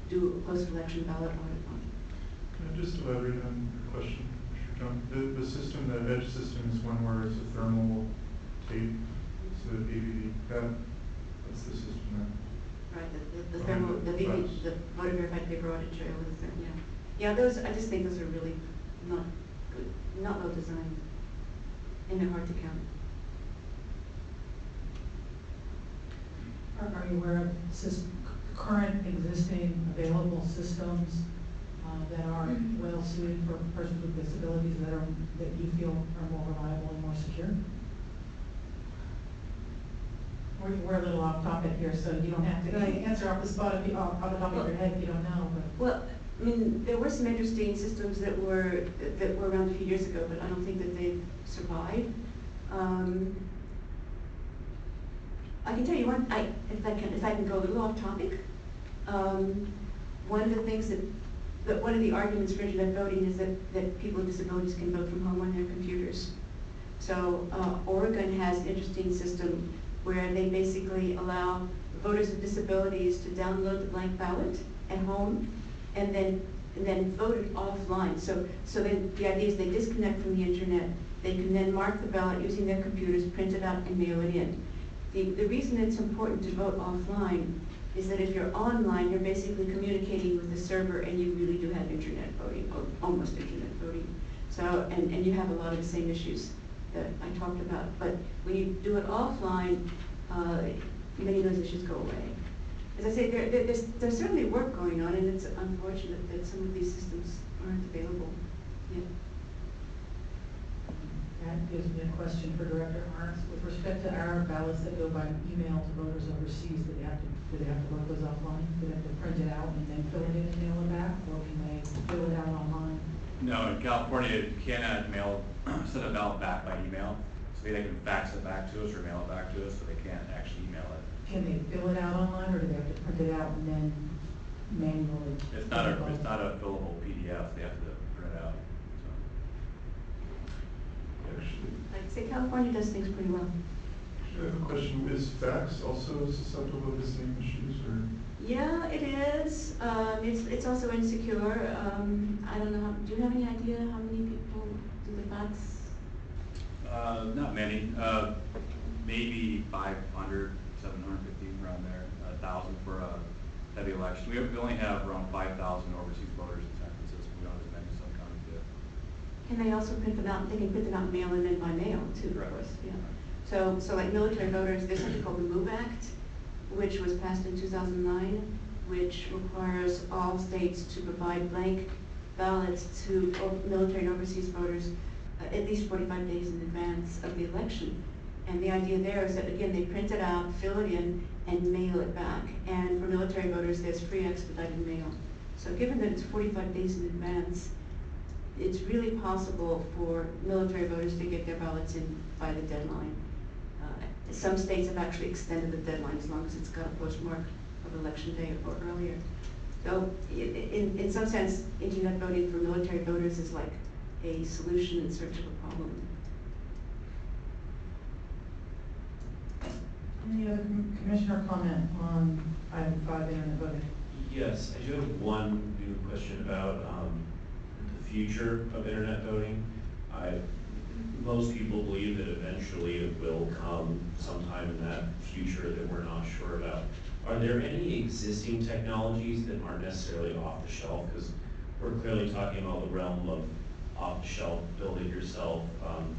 do a post-election ballot audit on. Can I just elaborate on your question, Mr. John? The system, the Edge system, is one where it's a thermal tape. It's a AVD pad. That's the system there. Right, the thermal, the voter verified paper audit trail is there, yeah. Yeah, those, I just think those are really not good, not well designed, and they're hard to count. Are you aware of current existing available systems that are well suited for persons with disabilities that you feel are more reliable and more secure? We're a little off topic here, so you don't have to answer off the spot off the top of your head if you don't know. But. Well, I mean, there were some interesting systems that were around a few years ago, but I don't think that they've survived. I can tell you one. If I can go a little off topic. One of the things that one of the arguments for internet voting is that people with disabilities can vote from home on their computers. So Oregon has an interesting system where they basically allow voters with disabilities to download the blank ballot at home and then vote it offline. So then the idea is they disconnect from the internet. They can then mark the ballot using their computers, print it out, and mail it in. The reason it's important to vote offline is that if you're online, you're basically communicating with the server, and you really do have internet voting, or almost internet voting. So, and you have a lot of the same issues that I talked about. But when you do it offline, many of those issues go away. As I say, there's certainly work going on, and it's unfortunate that some of these systems aren't available yet. That gives me a question for Director Arntz. With respect to our ballots that go by email to voters overseas, do they have to vote those offline? Do they have to print it out and then fill it in and mail it back, or can they fill it out online? No, in California, you cannot send a ballot back by email. So they can fax it back to us or mail it back to us, but they can't actually email it. Can they fill it out online, or do they have to print it out and then manually? It's not a fillable PDF. They have to print it out. So. Actually, Like I say, California does things pretty well. I have a question. Is fax also susceptible to the same issues, or? Yeah, it is. It's also insecure. I don't know. Do you have any idea how many people do the fax? Not many. Maybe 500, 750 around there. 1,000 for a heavy election. We only have around 5,000 overseas voters in San Francisco. We don't have as many as some counties do. Can they also print them out? They can print them out and mail them in by mail too, of course. Yeah. So like military voters, there's something called the MOVE Act, which was passed in 2009, which requires all states to provide blank ballots to military and overseas voters at least 45 days in advance of the election. And the idea there is that, again, they print it out, fill it in, and mail it back. And for military voters, there's free expedited mail. So given that it's 45 days in advance, it's really possible for military voters to get their ballots in by the deadline. Some states have actually extended the deadline as long as it's got a postmark of election day or earlier. So in some sense, internet voting for military voters is like a solution in search of a problem. Any other commissioner comment on item 5, internet voting? Yes, I do have one new question about the future of internet voting. Most people believe that eventually it will come sometime in that future that we're not sure about. Are there any existing technologies that aren't necessarily off the shelf? Because we're clearly talking about the realm of off-the-shelf, build it yourself,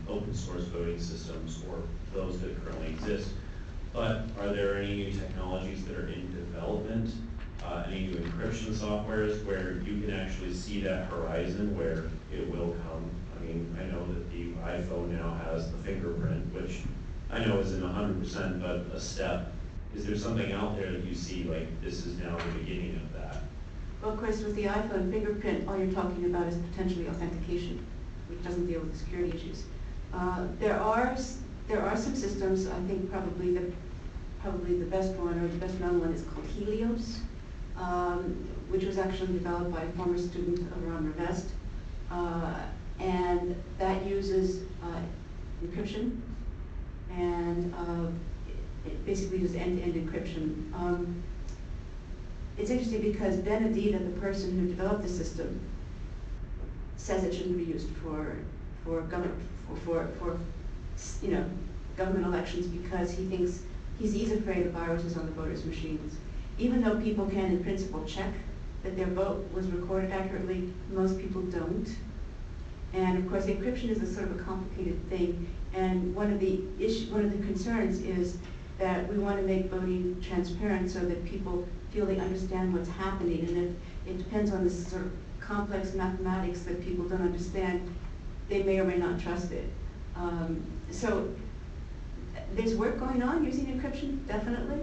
open source voting systems, or those that currently exist. But are there any new technologies that are in development any new encryption softwares where you can actually see that horizon where it will come. I mean, I know that the iPhone now has the fingerprint, which I know isn't 100%, but a step. Is there something out there that you see, like, this is now the beginning of that? Well, of course, with the iPhone fingerprint, all you're talking about is potentially authentication, which doesn't deal with the security issues. There are some systems. I think probably the best one, or the best known one, is called Helios, which was actually developed by a former student of Ron Rivest, and that uses encryption, and it basically does end-to-end encryption. It's interesting because Benedita, the person who developed the system, says it shouldn't be used for government government elections because he's afraid of viruses on the voters' machines. Even though people can, in principle, check that their vote was recorded accurately, most people don't. And of course, encryption is a sort of a complicated thing. And one of the concerns is that we want to make voting transparent so that people feel they understand what's happening. And if it depends on this sort of complex mathematics that people don't understand, they may or may not trust it. So there's work going on using encryption, definitely.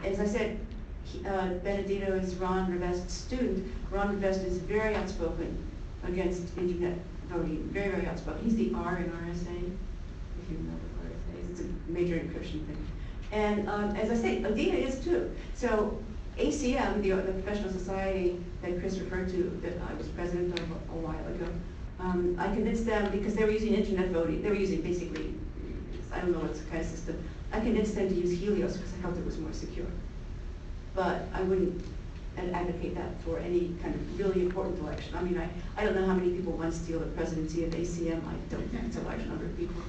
As I said, Benedito is Ron Rivest's student. Ron Rivest is very outspoken against internet voting, very, very outspoken. He's the R in RSA, if you know what RSA is. It's a major encryption thing. And as I say, Adina is too. So ACM, the professional society that Chris referred to, that I was president of a while ago, I convinced them, because they were using internet voting, they were using basically, I don't know what's the kind of system, I convinced them to use Helios because I felt it was more secure. But I wouldn't advocate that for any kind of really important election. I mean, I don't know how many people want to steal the presidency of ACM. I don't think it's a large number of people.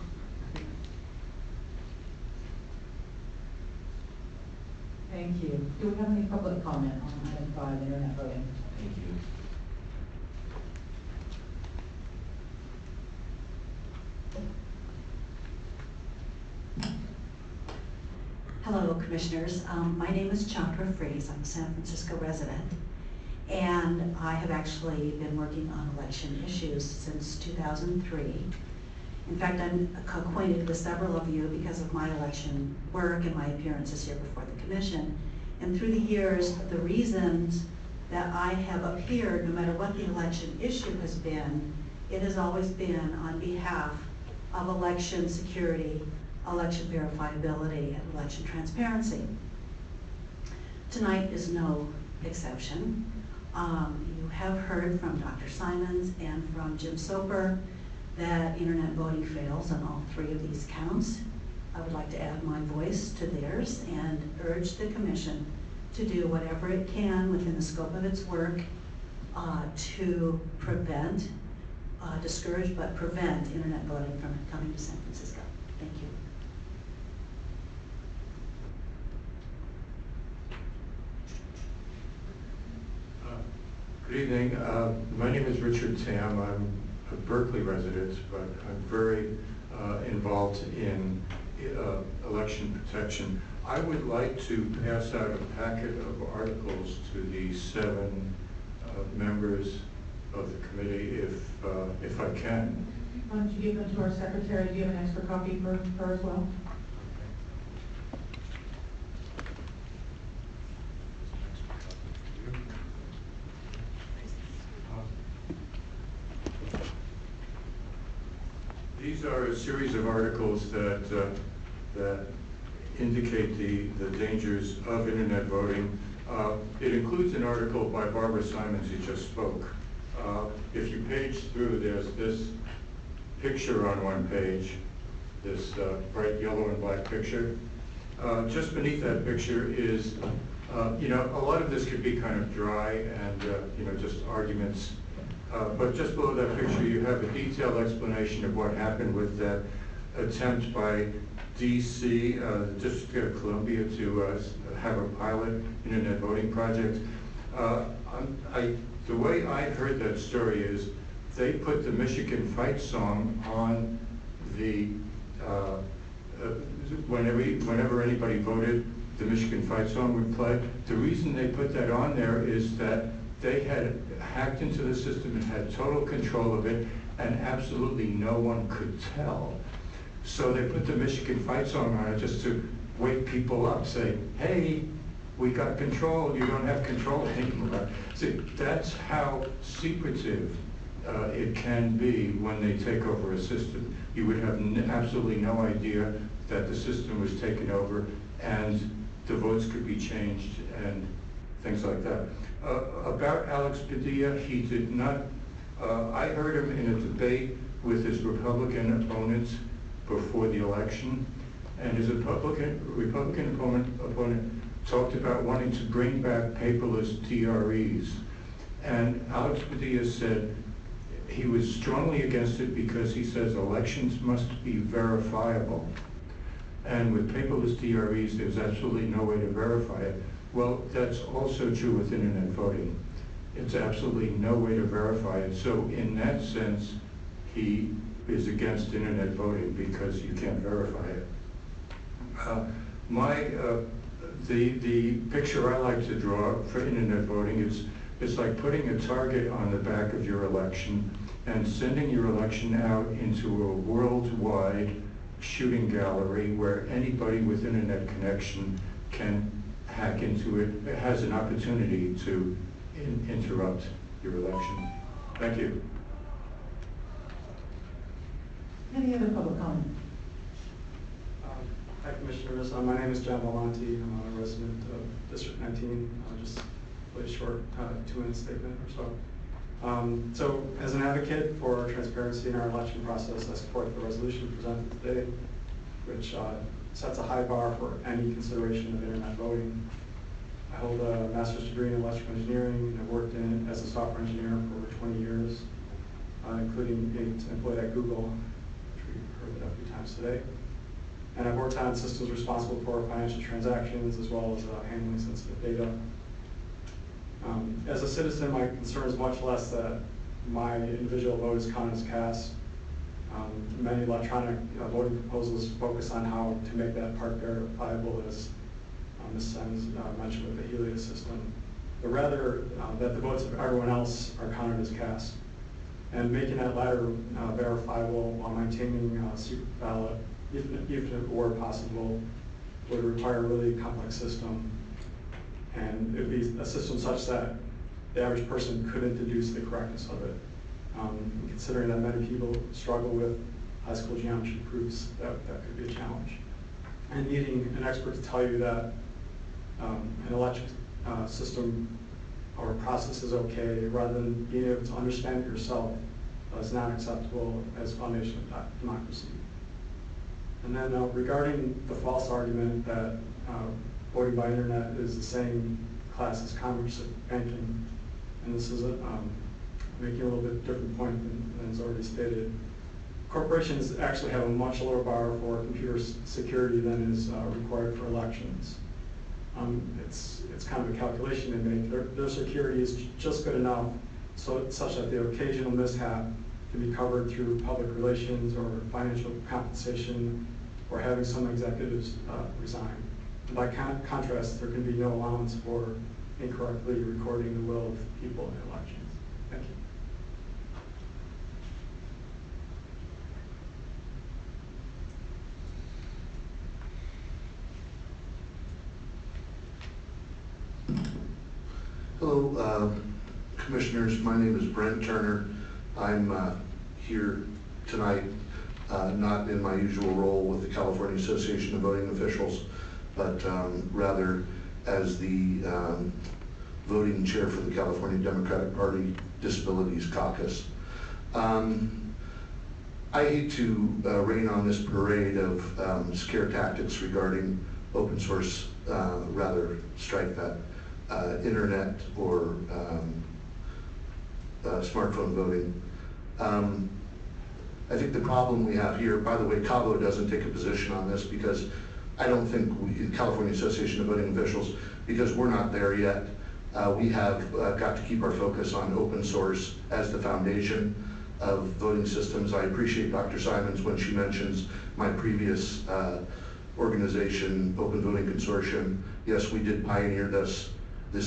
Thank you. Do we have any public comment on item 5, internet voting? Thank you. Hello, Commissioners. My name is Chandra Fries. I'm a San Francisco resident, and I have actually been working on election issues since 2003. In fact, I'm acquainted with several of you because of my election work and my appearances here before the Commission. And through the years, the reasons that I have appeared, no matter what the election issue has been, it has always been on behalf of election security, election verifiability, and election transparency. Tonight is no exception. You have heard from Dr. Simons and from Jim Soper that internet voting fails on all 3 of these counts. I would like to add my voice to theirs and urge the Commission to do whatever it can within the scope of its work to prevent, discourage but prevent internet voting from coming to San Francisco. Thank you. Good evening. My name is Richard Tam. I'm a Berkeley resident, but I'm very involved in election protection. I would like to pass out a packet of articles to the 7 members of the committee if I can. Why don't you give them to our secretary? Do you have an extra copy for her as well? These are a series of articles that indicate the dangers of internet voting. It includes an article by Barbara Simons, who just spoke. If you page through, there's this picture on one page, this bright yellow and black picture. Just beneath that picture is, a lot of this could be kind of dry and, just arguments. But just below that picture, you have a detailed explanation of what happened with that attempt by DC, the District of Columbia, to have a pilot internet voting project. The way I heard that story is they put the Michigan fight song on the, whenever anybody voted, the Michigan fight song would play. The reason they put that on there is that they had hacked into the system and had total control of it, and absolutely no one could tell. So they put the Michigan fight song on it just to wake people up, say, hey, we got control, you don't have control anymore. See, that's how secretive it can be when they take over a system. You would have absolutely no idea that the system was taken over and the votes could be changed and things like that. About Alex Padilla, he did not, I heard him in a debate with his Republican opponents before the election, and his Republican opponent talked about wanting to bring back paperless DREs. And Alex Padilla said he was strongly against it because he says elections must be verifiable. And with paperless DREs, there's absolutely no way to verify it. Well, that's also true with internet voting. It's absolutely no way to verify it. So in that sense, he is against internet voting because you can't verify it. The picture I like to draw for internet voting is it's like putting a target on the back of your election and sending your election out into a worldwide shooting gallery where anybody with internet connection can hack into it. It has an opportunity to interrupt your election. Thank you. Any other public comment? Hi, Commissioners. My name is John Valenti. I'm a resident of District 19. Just a really short 2-minute statement or so. So, as an advocate for transparency in our election process, I support the resolution presented today, which sets a high bar for any consideration of internet voting. I hold a master's degree in electrical engineering, and I've worked in it as a software engineer for over 20 years, including being employed at Google, which we heard that a few times today. And I've worked on systems responsible for financial transactions as well as handling sensitive data. As a citizen, my concern is much less that my individual vote is counted as cast. Many electronic voting proposals focus on how to make that part verifiable, as Ms. Simons mentioned with the Helios system, but rather that the votes of everyone else are counted as cast. And making that latter verifiable while maintaining secret ballot, even if it were possible, would require a really complex system. And it would be a system such that the average person couldn't deduce the correctness of it. Considering that many people struggle with high school geometry proofs, that could be a challenge. And needing an expert to tell you that an electric system or process is okay, rather than being able to understand it yourself, is not acceptable as a foundation of democracy. And then regarding the false argument that voting by internet is the same class as commerce and banking, and this is making a little bit different point than is already stated. Corporations actually have a much lower bar for computer security than is required for elections. It's kind of a calculation they make. Their security is just good enough such that the occasional mishap can be covered through public relations or financial compensation or having some executives resign. And by contrast, there can be no allowance for incorrectly recording the will of people in elections. Thank you. Hello, Commissioners. My name is Brent Turner. I'm here tonight, not in my usual role with the California Association of Voting Officials, but rather as the voting chair for the California Democratic Party Disabilities Caucus. I hate to rain on this parade of scare tactics regarding open source, rather strike that, internet or smartphone voting. I think the problem we have here, by the way, Cabo doesn't take a position on this because I don't think we, California Association of Voting Officials, because we're not there yet. We have got to keep our focus on open source as the foundation of voting systems. I appreciate Dr. Simons when she mentions my previous organization, Open Voting Consortium. Yes, we did pioneer this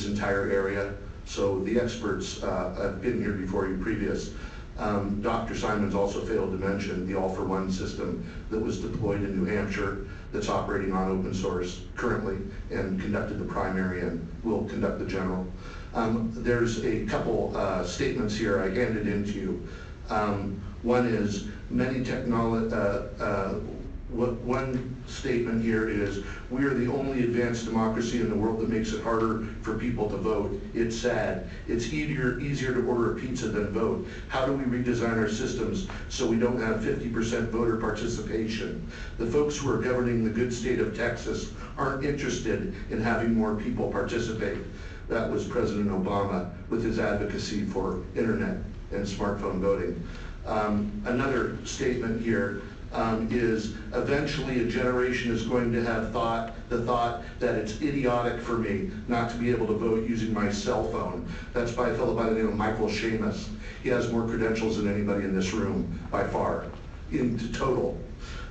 entire area. So the experts have been here before you previous. Dr. Simons also failed to mention the All-for-One system that was deployed in New Hampshire that's operating on open source currently and conducted the primary and will conduct the general. There's a couple statements here I handed in to you. One is one statement here is, we are the only advanced democracy in the world that makes it harder for people to vote. It's sad. It's easier to order a pizza than vote. How do we redesign our systems so we don't have 50% voter participation? The folks who are governing the good state of Texas aren't interested in having more people participate. That was President Obama with his advocacy for internet and smartphone voting. Another statement here is, eventually a generation is going to have the thought that it's idiotic for me not to be able to vote using my cell phone. That's by a fellow by the name of Michael Seamus. He has more credentials than anybody in this room, by far, in total.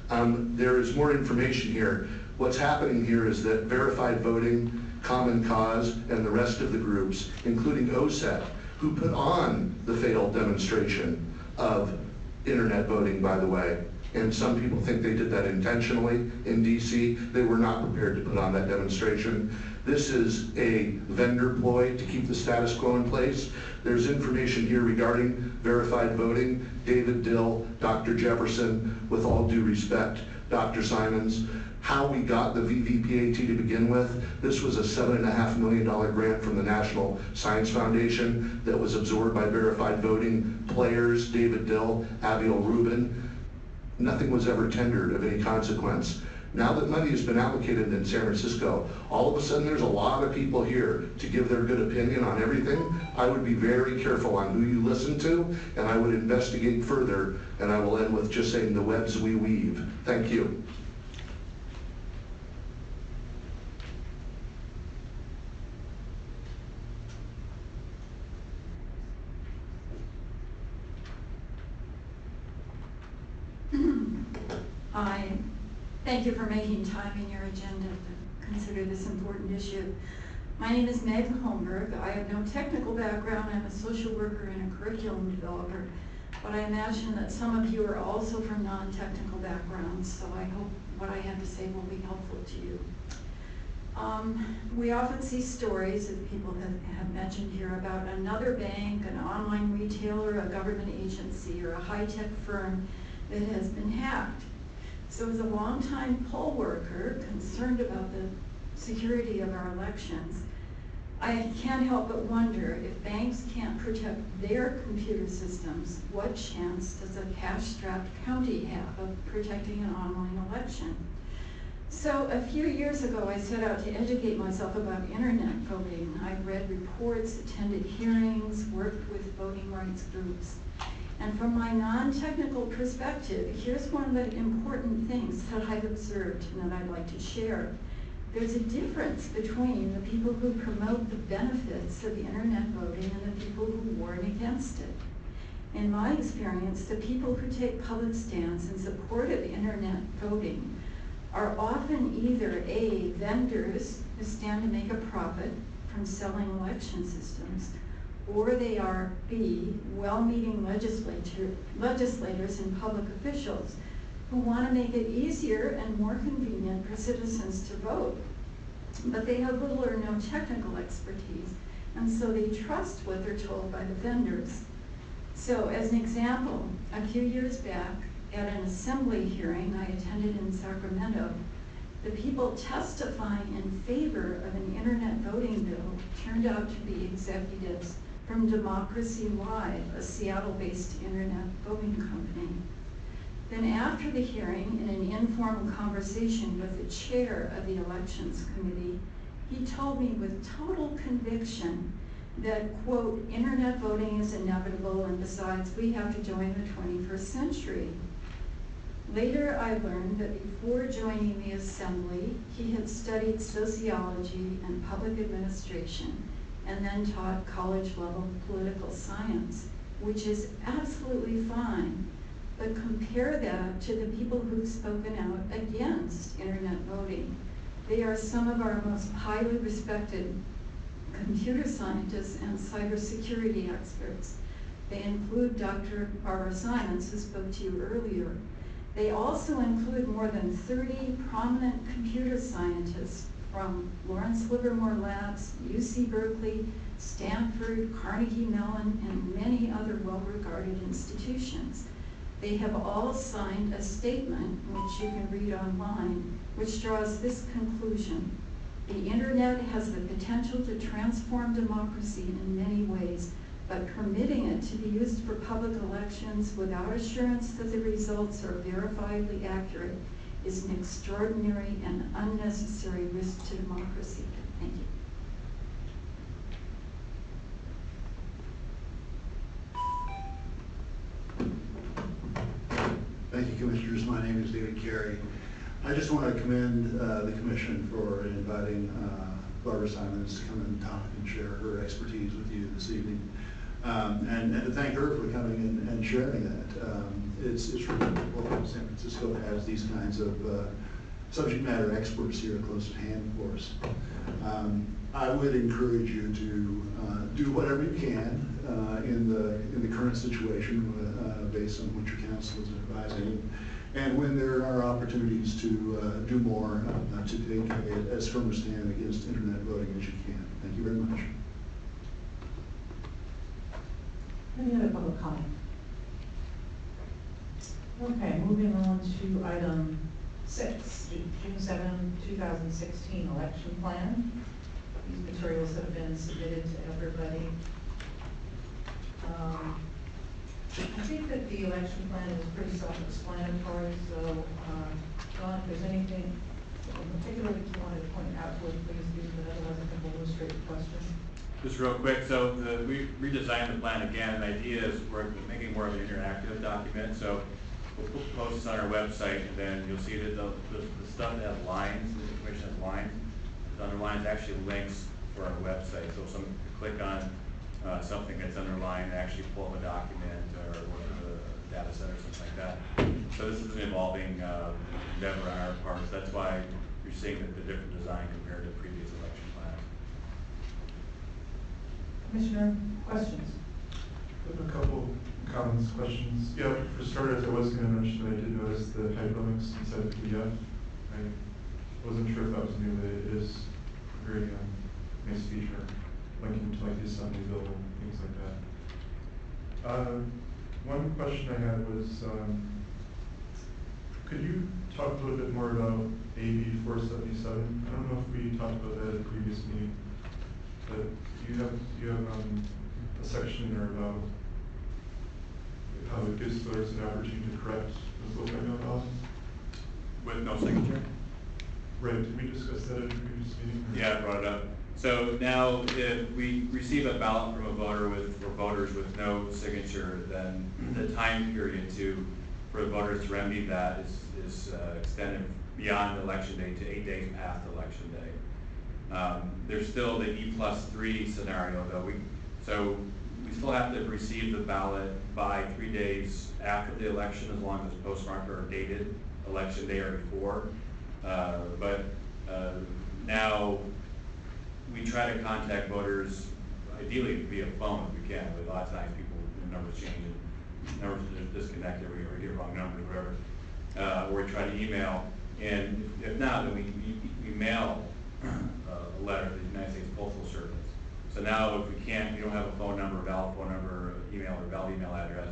There is more information here. What's happening here is that Verified Voting, Common Cause, and the rest of the groups, including OSET, who put on the failed demonstration of internet voting, by the way, and some people think they did that intentionally in DC. They were not prepared to put on that demonstration. This is a vendor ploy to keep the status quo in place. There's information here regarding verified voting. David Dill, Dr. Jefferson, with all due respect, Dr. Simons, how we got the VVPAT to begin with. This was a $7.5 million grant from the National Science Foundation that was absorbed by verified voting players, David Dill, Abiel Rubin. Nothing was ever tendered of any consequence. Now that money has been allocated in San Francisco, all of a sudden there's a lot of people here to give their good opinion on everything. I would be very careful on who you listen to, and I would investigate further, and I will end with just saying the webs we weave. Thank you. I thank you for making time in your agenda to consider this important issue. My name is Meg Holmberg. I have no technical background. I'm a social worker and a curriculum developer, but I imagine that some of you are also from non-technical backgrounds, so I hope what I have to say will be helpful to you. We often see stories, as people have mentioned here, about another bank, an online retailer, a government agency, or a high-tech firm that has been hacked. So as a longtime poll worker concerned about the security of our elections, I can't help but wonder, if banks can't protect their computer systems, what chance does a cash-strapped county have of protecting an online election? So a few years ago, I set out to educate myself about internet voting. I read reports, attended hearings, worked with voting rights groups. And from my non-technical perspective, here's one of the important things that I've observed and that I'd like to share. There's a difference between the people who promote the benefits of internet voting and the people who warn against it. In my experience, the people who take public stands in support of internet voting are often either A, vendors who stand to make a profit from selling election systems, or they are B, well-meaning legislators and public officials who want to make it easier and more convenient for citizens to vote. But they have little or no technical expertise, and so they trust what they're told by the vendors. So as an example, a few years back, at an assembly hearing I attended in Sacramento, the people testifying in favor of an internet voting bill turned out to be executives from Democracy Live, a Seattle-based internet voting company. Then after the hearing, in an informal conversation with the chair of the elections committee, he told me with total conviction that, quote, internet voting is inevitable, and besides, we have to join the 21st century. Later, I learned that before joining the assembly, he had studied sociology and public administration, and then taught college-level political science, which is absolutely fine. but compare that to the people who've spoken out against internet voting. They are some of our most highly respected computer scientists and cybersecurity experts. They include Dr. Barbara Simons, who spoke to you earlier. They also include more than 30 prominent computer scientists from Lawrence Livermore Labs, UC Berkeley, Stanford, Carnegie Mellon, and many other well-regarded institutions. They have all signed a statement, which you can read online, which draws this conclusion. The internet has the potential to transform democracy in many ways, but permitting it to be used for public elections without assurance that the results are verifiably accurate is an extraordinary and unnecessary risk to democracy. Thank you. Thank you, Commissioners. My name is David Carey. I just want to commend the Commission for inviting Barbara Simons to come and talk and share her expertise with you this evening. And to thank her for coming in and sharing that. It's really important. San Francisco has these kinds of subject matter experts here close at hand for us. I would encourage you to do whatever you can in the current situation based on what your counsel is advising. And when there are opportunities to do more, to take as firm a stand against internet voting as you can. Thank you very much. Any other public comment? Okay, moving on to item 6, June 7, 2016 election plan. These materials have been submitted to everybody. I think that the election plan is pretty self-explanatory, so John, if there's anything in particular that you wanted to point out to us, please do, but otherwise I think we'll move straight to questions. Just real quick, so we redesigned the plan again. The idea is we're making more of an interactive document, so we'll post this on our website, and then you'll see that the stuff that has lines, the information has lines, is underlined, actually links for our website. So if someone can click on something that's underlined, actually pull up a document or a data set or something like that. So this is an evolving endeavor on our part. So that's why you're seeing the different design compared to previous election plans. Commissioner, questions? I have a couple comments, questions. Yeah, for starters, I was going to mention that I did notice the hyperlinks inside the PDF. I wasn't sure if that was new, but it is a very nice feature, linking to like the assembly bill and things like that. One question I had was, could you talk a little bit more about AB 477? I don't know if we talked about that at a previous meeting, but you have a section there about how it gives voters an opportunity to correct the vote by mail ballots. With no signature? Right, did we discuss that at a previous meeting? Yeah, I brought it up. So now if we receive a ballot from a voter for voters with no signature, then the time period for the voters to remedy that is extended beyond election day to 8 days past election day. There's still the E+3 scenario though. So we still have to receive the ballot by 3 days after the election, as long as it's postmarked or dated election day or before. Now we try to contact voters ideally via phone if we can. But a lot of times people, numbers change and numbers are disconnected, or we get wrong numbers, whatever. Or we try to email, and if not, then we mail a letter to the United States Postal Service. So now if we don't have a phone number, valid phone number, email, or valid email address,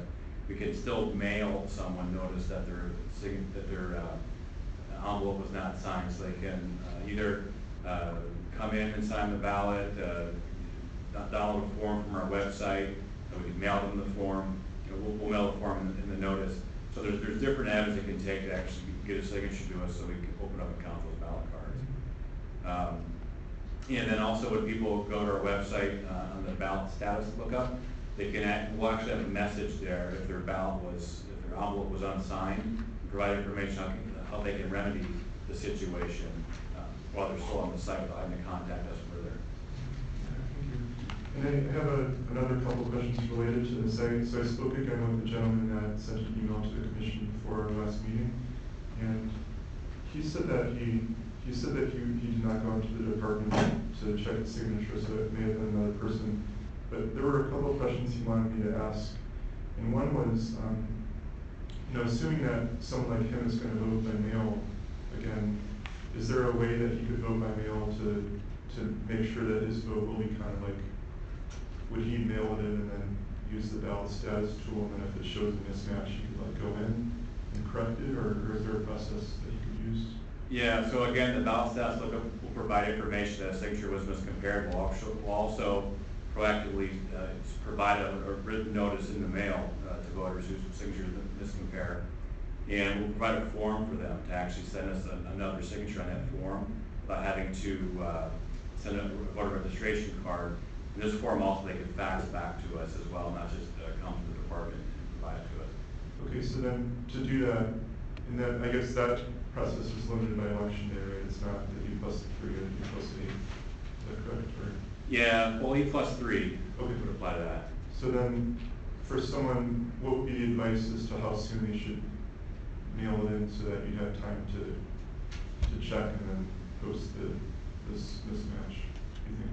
we can still mail someone notice that their envelope was not signed, so they can either come in and sign the ballot, download a form from our website, and we can mail them the form. We'll mail the form in the notice. So there's different avenues they can take to actually get a signature to us, so we can open up and count those ballot cards. And then also when people go to our website on the ballot status lookup, we'll actually have a message there if their envelope was unsigned, provide information on how they can remedy the situation while they're still on the site, without having to contact us further. Thank you. And And I have another couple questions related to this. So I spoke again with the gentleman that sent an email to the commission before our last meeting, and he said that he did not go into the department to check the signature, so it may have been another person. But there were a couple of questions he wanted me to ask, and one was, assuming that someone like him is going to vote by mail again, is there a way that he could vote by mail to make sure that his vote will be kind of like, would he mail it in and then use the ballot status tool, and then if it shows a mismatch, he could like go in and correct it, or is there a process that he could use? Yeah, so again, the ballot status lookup will provide information that a signature was miscompared. We'll also proactively provide a written notice in the mail to voters whose signatures miscompare. And we'll provide a form for them to actually send us another signature on that form without having to send a voter registration card. And this form also they can fax back to us as well, not just come to the department and provide it to us. Okay, so then to do that, and that I guess that process is limited by election day, right? It's not the E+3 or the E+8. Is that correct? Or? Yeah, well, E+3 would apply to that. So then, for someone, what would be the advice as to how soon they should mail it in so that you'd have time to check and then post this mismatch, do you think?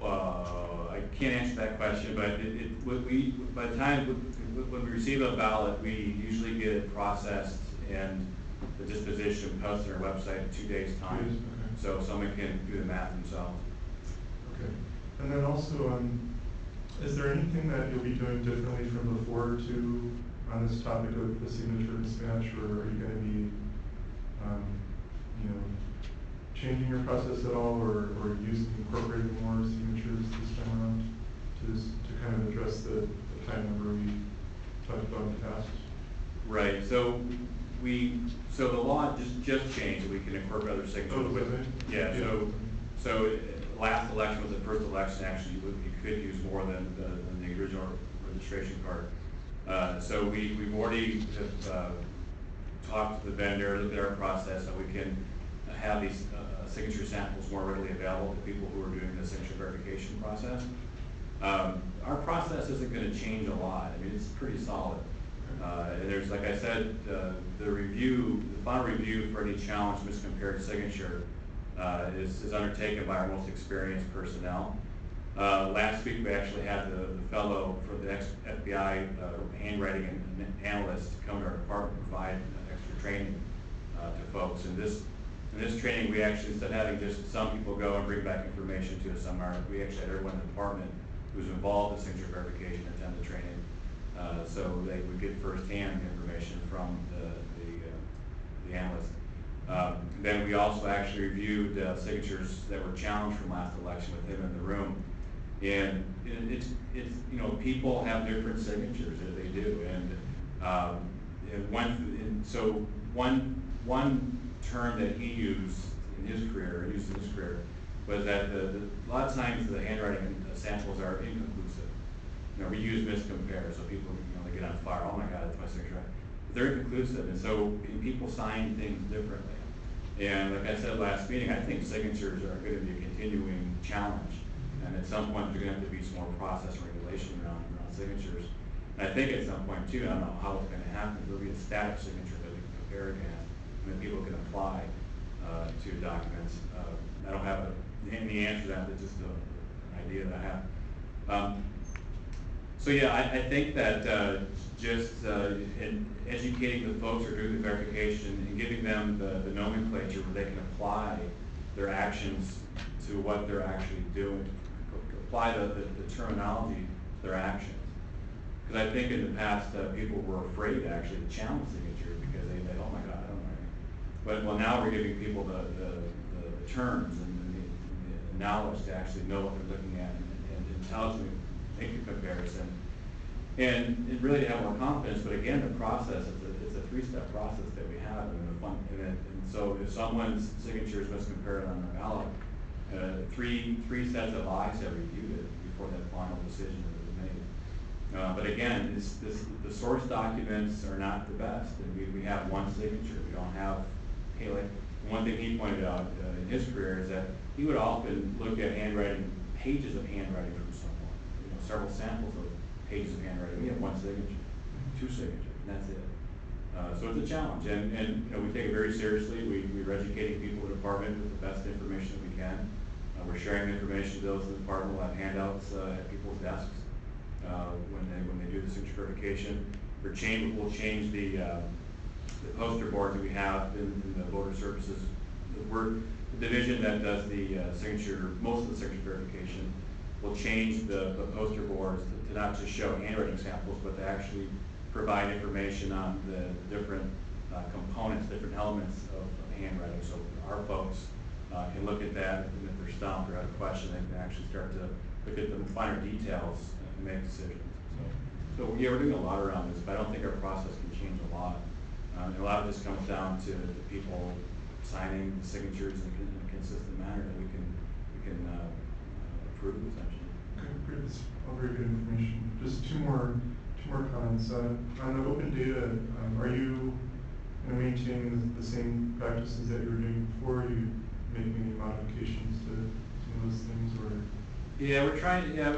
Well, I can't answer that question, but by the time when we receive a ballot, we usually get it processed and the disposition posted on our website in 2 days' time. Okay. So someone can do the math themselves. Okay. And then also, is there anything that you'll be doing differently from before on this topic of the signature mismatch, or are you going to be, changing your process at all, or incorporating more signatures this time around to kind of address the high number we talked about in the past? Right. So the law just changed. We can incorporate other signatures with it. Yeah. So last election was the first election. Actually, you could use more than the original registration card. So we've already talked to the vendor, looked at our process, and we can have these signature samples more readily available to people who are doing the signature verification process. Our process isn't going to change a lot. I mean, it's pretty solid. And there's, like I said, the final review for any challenge miscompared signature is undertaken by our most experienced personnel. Last week we actually had the fellow for the FBI handwriting and analyst come to our department and provide extra training to folks. In this training, we actually, instead of having just some people go and bring back information to us, we actually had everyone in the department who's involved in signature verification attend the training, so they would get firsthand information from the analyst. Then we also actually reviewed signatures that were challenged from last election with him in the room. And it's people have different signatures that they do, so one term that he used in his career, was that a lot of times the handwriting samples are inconclusive. We use miscompare, so people they get on fire. Oh my God, that's my signature. But they're inconclusive, and so people sign things differently. And like I said last meeting, I think signatures are going to be a continuing challenge. And at some point, there's going to have to be some more process regulation around signatures. And I think at some point too, I don't know how it's going to happen, there'll be a static signature that we can compare against, and then people can apply to documents. I don't have any answer to that, but just an idea that I have. So yeah, I think that in educating the folks who are doing the verification and giving them the nomenclature where they can apply their actions to what they're actually doing, apply the terminology to their actions. Because I think in the past, people were afraid actually to challenge signatures because they said, oh my God, I don't know anything. But now we're giving people the terms and the knowledge to actually know what they're looking at and intelligently make a comparison. And really to have more confidence, but again, the process, it's a three-step process that we have. And so if someone's signature is miscompared on the ballot, three sets of eyes have reviewed it before that final decision is made. But again, the source documents are not the best. And we have one signature. We don't have, one thing he pointed out in his career is that he would often look at handwriting pages of handwriting from someone, several samples of pages of handwriting. We have one signature, two signatures, and that's it. So it's a challenge, and we take it very seriously. We're educating people in the department with the best information we can. We're sharing information to those in the department. We'll have handouts at people's desks when they do the signature verification. We'll change the poster board that we have in the voter services. We're the division that does the most of the signature verification. Will change the poster boards to not just show handwriting samples, but to actually provide information on the different components, different elements of handwriting. So our folks can look at that, and if they're stumped or have a question, they can actually start to look at the finer details and make decisions. So yeah, we're doing a lot around this, but I don't think our process can change a lot. And a lot of this comes down to people signing the signatures in a consistent manner that we can approve essentially. Okay, great. That's all very good information. Just two more comments. On the open data, are you maintaining the same practices that you were doing before? Are you making any modifications to some of those things, or? Yeah, we're trying. Yeah,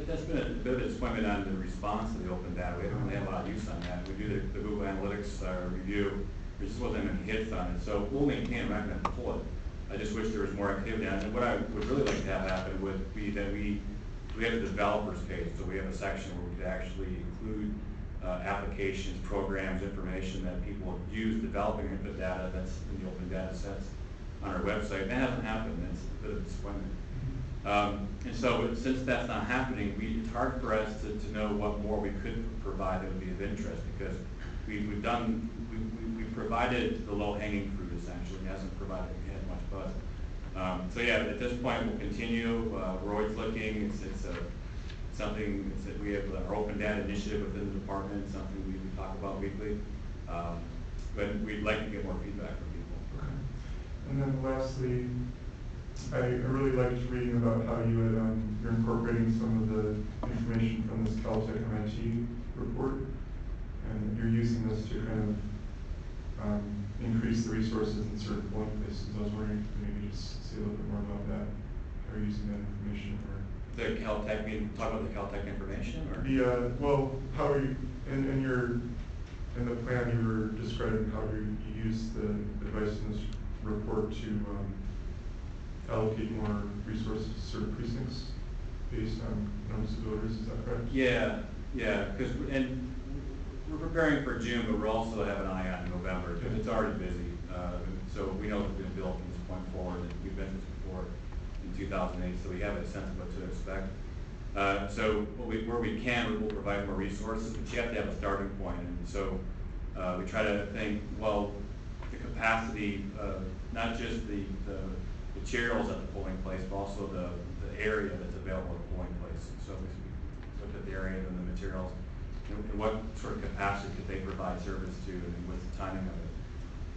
that's been a bit of a disappointment on the response to the open data. We haven't really had a lot of use on that. We do the Google Analytics review. There just wasn't many hits on it, so we'll maintain. We're not going to pull it. I just wish there was more activity on it. And what I would really like to have happen would be that we have a developers page, so we have a section where we could actually include applications, programs, information that people use developing input data that's in the open data sets on our website. That hasn't happened. It's a bit of a disappointment. And so since that's not happening, it's hard for us to know what more we could provide that would be of interest, because we've provided the low-hanging fruit essentially. It hasn't provided much buzz. So yeah, at this point we'll continue. We're always looking. It's something that we have our open data initiative within the department. Something we talk about weekly. But we'd like to get more feedback from people. Okay. And then lastly, I really liked reading about how you're incorporating some of the information from this Caltech MIT report, and you're using this to kind of increase the resources in certain polling places. I was wondering if you maybe just say a little bit more about that, how you're using that information, or the Caltech. Talk about the Caltech information, or well, how are you in the plan you were describing how you use the advice in this report to allocate more resources to certain precincts based on numbers of voters, is that correct? Yeah, because we're preparing for June, but we'll also have an eye on November, because it's already busy. So we know it's been built from this point forward, and we've been this before in 2008, so we have a sense of what to expect. So where we can, we'll provide more resources, but you have to have a starting point. And so we try to think, well, the capacity, not just the materials at the polling place, but also the area that's available at the polling place. So we looked at the area and the materials, and what sort of capacity could they provide service to, and what's the timing of it.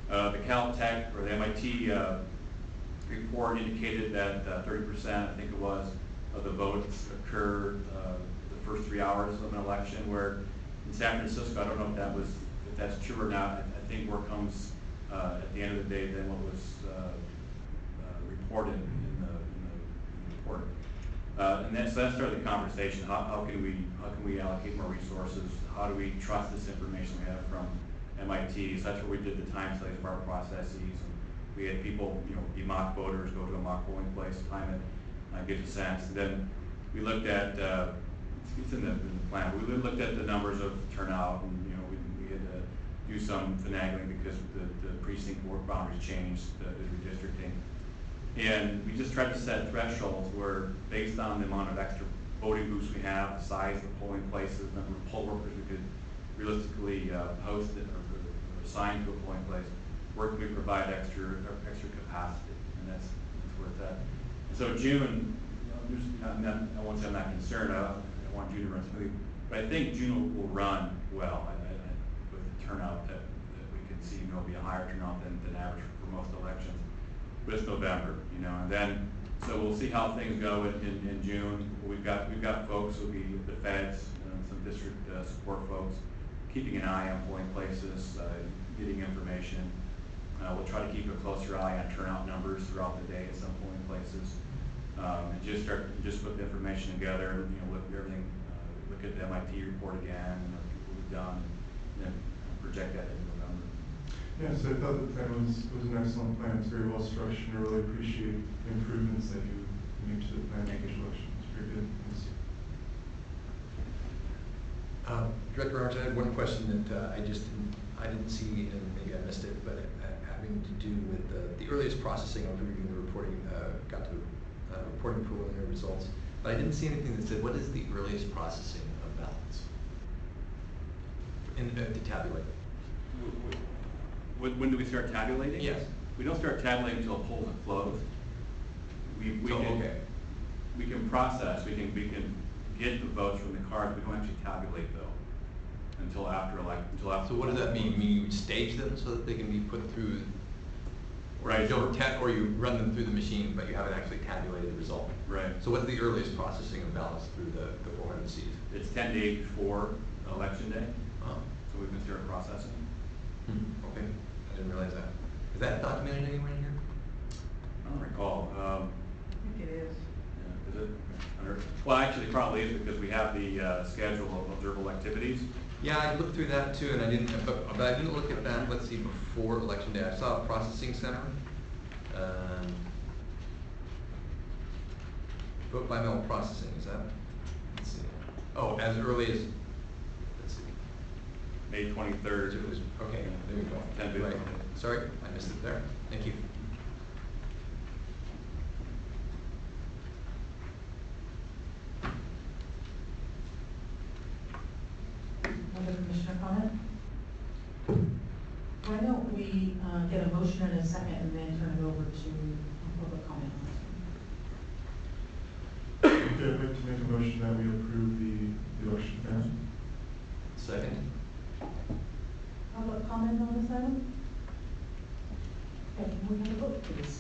The Caltech or the MIT report indicated that 30%, I think it was, of the votes occur the first 3 hours of an election, where in San Francisco, I don't know if that's true or not. I think where it comes at the end of the day than what was reported in the report. So that started the conversation. How can we allocate more resources? How do we trust this information we have from MIT? So that's where we did the time studies of our processes. And we had people, be mock voters, go to a mock polling place, time it, get a sense. And then we looked at, it's in the plan, we looked at the numbers of turnout, and we had to do some finagling because the precinct board boundaries changed, the redistricting. And we just tried to set thresholds where, based on the amount of extra voting booths we have, the size of the polling places, the number of poll workers we could realistically host it or assign to a polling place, where can we provide extra capacity, and that's where it's at. And so June, I won't say I'm not concerned. I want June to run smoothly, but I think June will run well. With the turnout that we can see, there'll be a higher turnout than average for most elections. But it's November, and then so we'll see how things go in June. We've got folks who'll be the feds, some district support folks, keeping an eye on polling places, getting information. We'll try to keep a closer eye on turnout numbers throughout the day at some polling places. and just put the information together, look at everything, look at the MIT report again, and what people have done, and then project that into November. Yes, I thought the plan was an excellent plan. It's very well structured, and I really appreciate the improvements that you made to the plan for each election. It's very good. Thanks. Director Arntz, I had one question that I didn't see, and maybe I missed it, but having to do with the earliest processing of reviewing the reporting, got to reporting preliminary results, but I didn't see anything that said what is the earliest processing of ballots to tabulate. When do we start tabulating? Yes. We don't start tabulating until polls are closed. Okay. We can process, we can get the votes from the cards, we don't actually tabulate though, until after election, So what does that mean? You mean you would stage them so that they can be put through, Right. or you run them through the machine, but you haven't actually tabulated the result? Right. So what's the earliest processing of ballots through the 400 Cs? It's 10 days before election day, Oh. so we can start processing. Okay, I didn't realize that. Is that documented anywhere in here? I don't recall. I think it is. Yeah, is it? Well, actually, it probably is because we have the schedule of observable activities. Yeah, I looked through that too, and I didn't, but I didn't look at that, let's see, before election day. I saw a processing center. Vote by mail processing, is that, let's see. Oh, as early as, let's see. May 23rd. Okay, there you go. 10 Right. Sorry, I missed it there. Thank you. Other commissioner comment? Why don't we get a motion and a second and then turn it over to public comment on this one? Okay, I'd like to make a motion that we approve the election plan. Second. Public comment on this item? Okay, can we have a vote, please?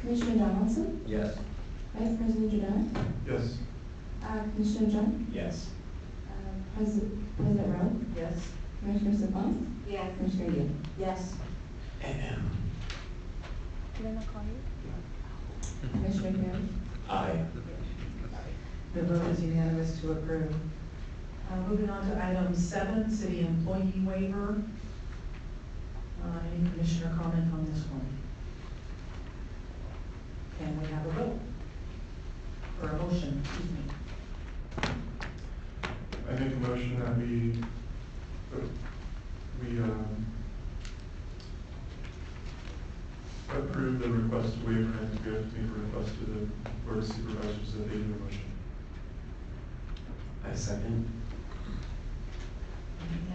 Commissioner Donaldson? Yes. Vice President Jordan? Yes. Commissioner John? Yes. President Rowe? Yes. Commissioner Savant? Yes. Commissioner Yu? Yes. Commissioner Perry? Aye. The vote is unanimous to approve. Moving on to item 7, city employee waiver. Any commissioner comment on this one? Can we have a vote? Or a motion, excuse me. I make a motion that we approve the request waiver, and we have to make a request to the Board of Supervisors that they do a motion. I second.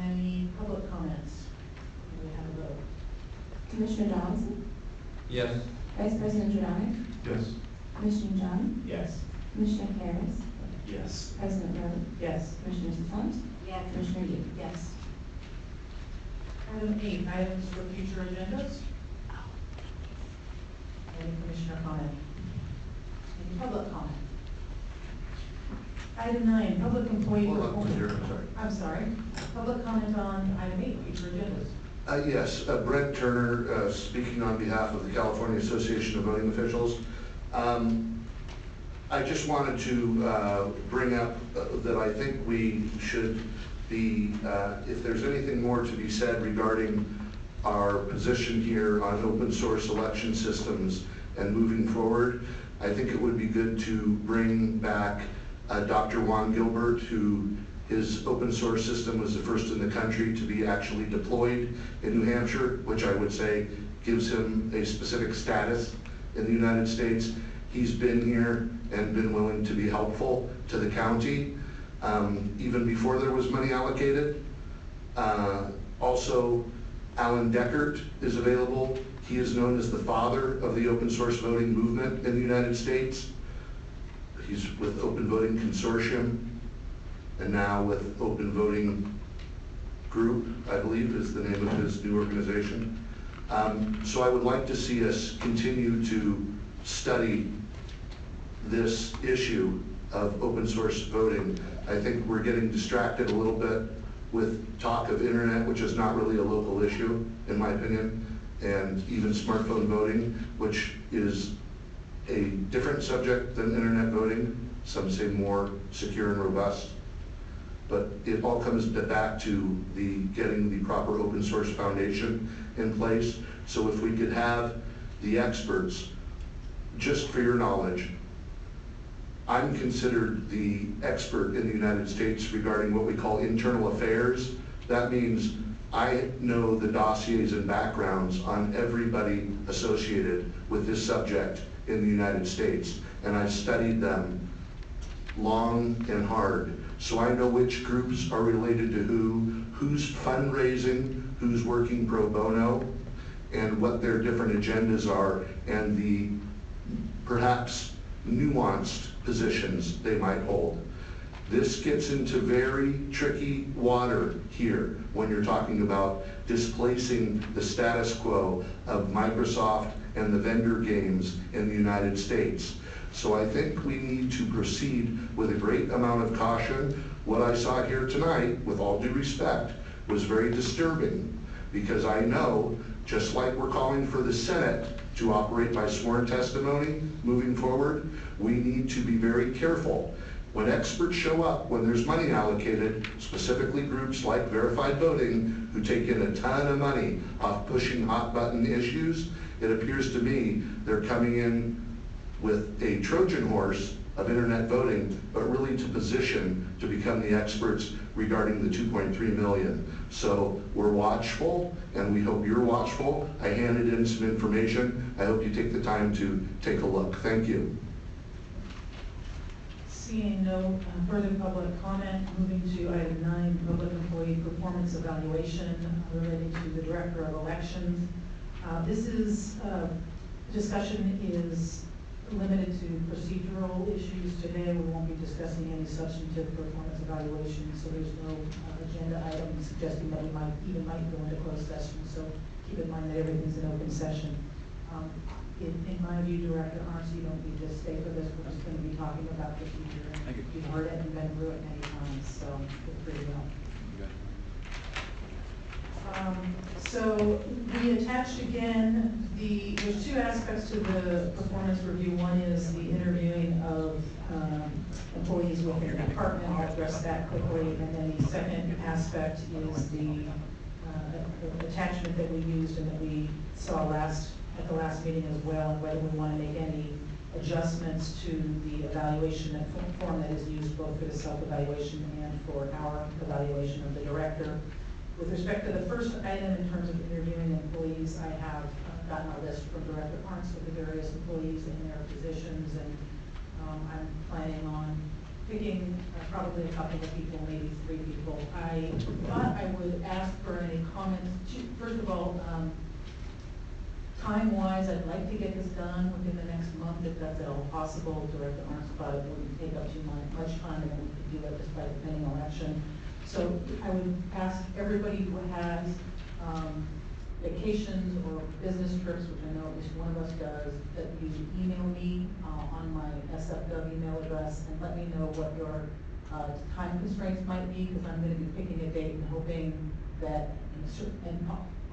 Any public comments? Can we have a vote? Commissioner Donaldson? Yes. Vice President Jordan? Yes. Commissioner John? Yes. Commissioner Harris? Yes. President Rowe? Yes. Commissioner Savant? Yes. Commissioner Yu? Yes. Item 8, items for future agendas. Any commissioner comment? Any public comment? Item 9, public employee Hold on, performance. Chair, I'm sorry. I'm sorry. Public comment on item 8, future agendas. Yes, Brent Turner, speaking on behalf of the California Association of Voting Officials. I just wanted to bring up that I think we should be, if there's anything more to be said regarding our position here on open source election systems and moving forward, I think it would be good to bring back Dr. Juan Gilbert, who his open source system was the first in the country to be actually deployed in New Hampshire, which I would say gives him a specific status in the United States. He's been here and been willing to be helpful to the county, even before there was money allocated. Also, Alan Deckert is available. He is known as the father of the open source voting movement in the United States. He's with Open Voting Consortium, and now with Open Voting Group, I believe is the name of his new organization. So I would like to see us continue to study this issue of open source voting. I think we're getting distracted a little bit with talk of internet, which is not really a local issue, in my opinion, and even smartphone voting, which is a different subject than internet voting. Some say more secure and robust. But it all comes back to the getting the proper open source foundation in place. So if we could have the experts, just for your knowledge, I'm considered the expert in the United States regarding what we call internal affairs. That means I know the dossiers and backgrounds on everybody associated with this subject in the United States. And I've studied them long and hard. So I know which groups are related to who, who's fundraising, who's working pro bono, and what their different agendas are, and the perhaps nuanced positions they might hold. This gets into very tricky water here when you're talking about displacing the status quo of Microsoft and the vendor games in the United States. So I think we need to proceed with a great amount of caution. What I saw here tonight, with all due respect, was very disturbing, because I know, just like we're calling for the Senate to operate by sworn testimony moving forward, we need to be very careful. When experts show up, when there's money allocated, specifically groups like Verified Voting, who take in a ton of money off pushing hot button issues, it appears to me they're coming in with a Trojan horse of internet voting, but really to position to become the experts regarding the 2.3 million. So we're watchful, and we hope you're watchful. I handed in some information. I hope you take the time to take a look. Thank you. Seeing no further public comment, moving to item 9, public employee performance evaluation relating to the Director of Elections. Discussion is limited to procedural issues today. We won't be discussing any substantive performance evaluation, so there's no agenda item suggesting that we might go into closed session. So keep in mind that everything's an open session. In my view, Director Arntz, you don't need to stay for this. We're just going to be talking about procedure. You've heard it and been through it many times, so feel free to go. So we attached again, there's 2 aspects to the performance review. One is the interviewing of employees within the department. I'll address that quickly. And then the second aspect is the attachment that we used and that we saw at the last meeting as well, and whether we want to make any adjustments to the evaluation form that is used both for the self-evaluation and for our evaluation of the director. With respect to the first item, in terms of interviewing employees, I have gotten a list from Director Arntz of the various employees and their positions, and I'm planning on picking probably a couple of people, maybe 3 people. I thought I would ask for any comments. First of all, time-wise, I'd like to get this done within the next month, if that's at all possible. Director Arntz thought it wouldn't take up too much time, and then we could do it just by the pending election. So I would ask everybody who has vacations or business trips, which I know at least one of us does, that you email me on my SFW email address and let me know what your time constraints might be, because I'm going to be picking a date and hoping that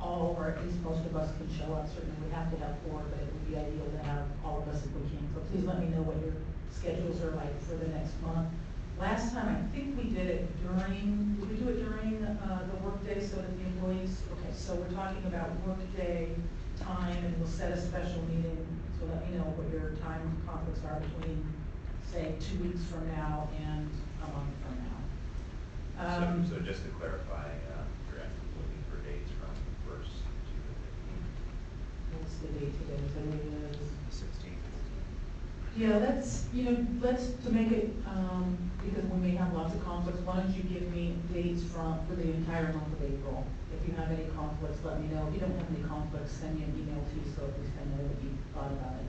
all, or at least most of us, can show up. Certainly we have to have 4, but it would be ideal to have all of us if we can. So please let me know what your schedules are like for the next month. Last time, I think we did it during, did we do it during the workday so that the employees, okay, so we're talking about workday time, and we'll set a special meeting. So let me know what your time conflicts are between, say, 2 weeks from now and a month from now. So just to clarify, you're actually looking for dates from the 1st to the 15th? What's the date today? Today is 16th. Yeah, let's to make it, because we may have lots of conflicts, why don't you give me dates for the entire month of April? If you have any conflicts, let me know. If you don't have any conflicts, send me an email too, so at least I know that you thought about it.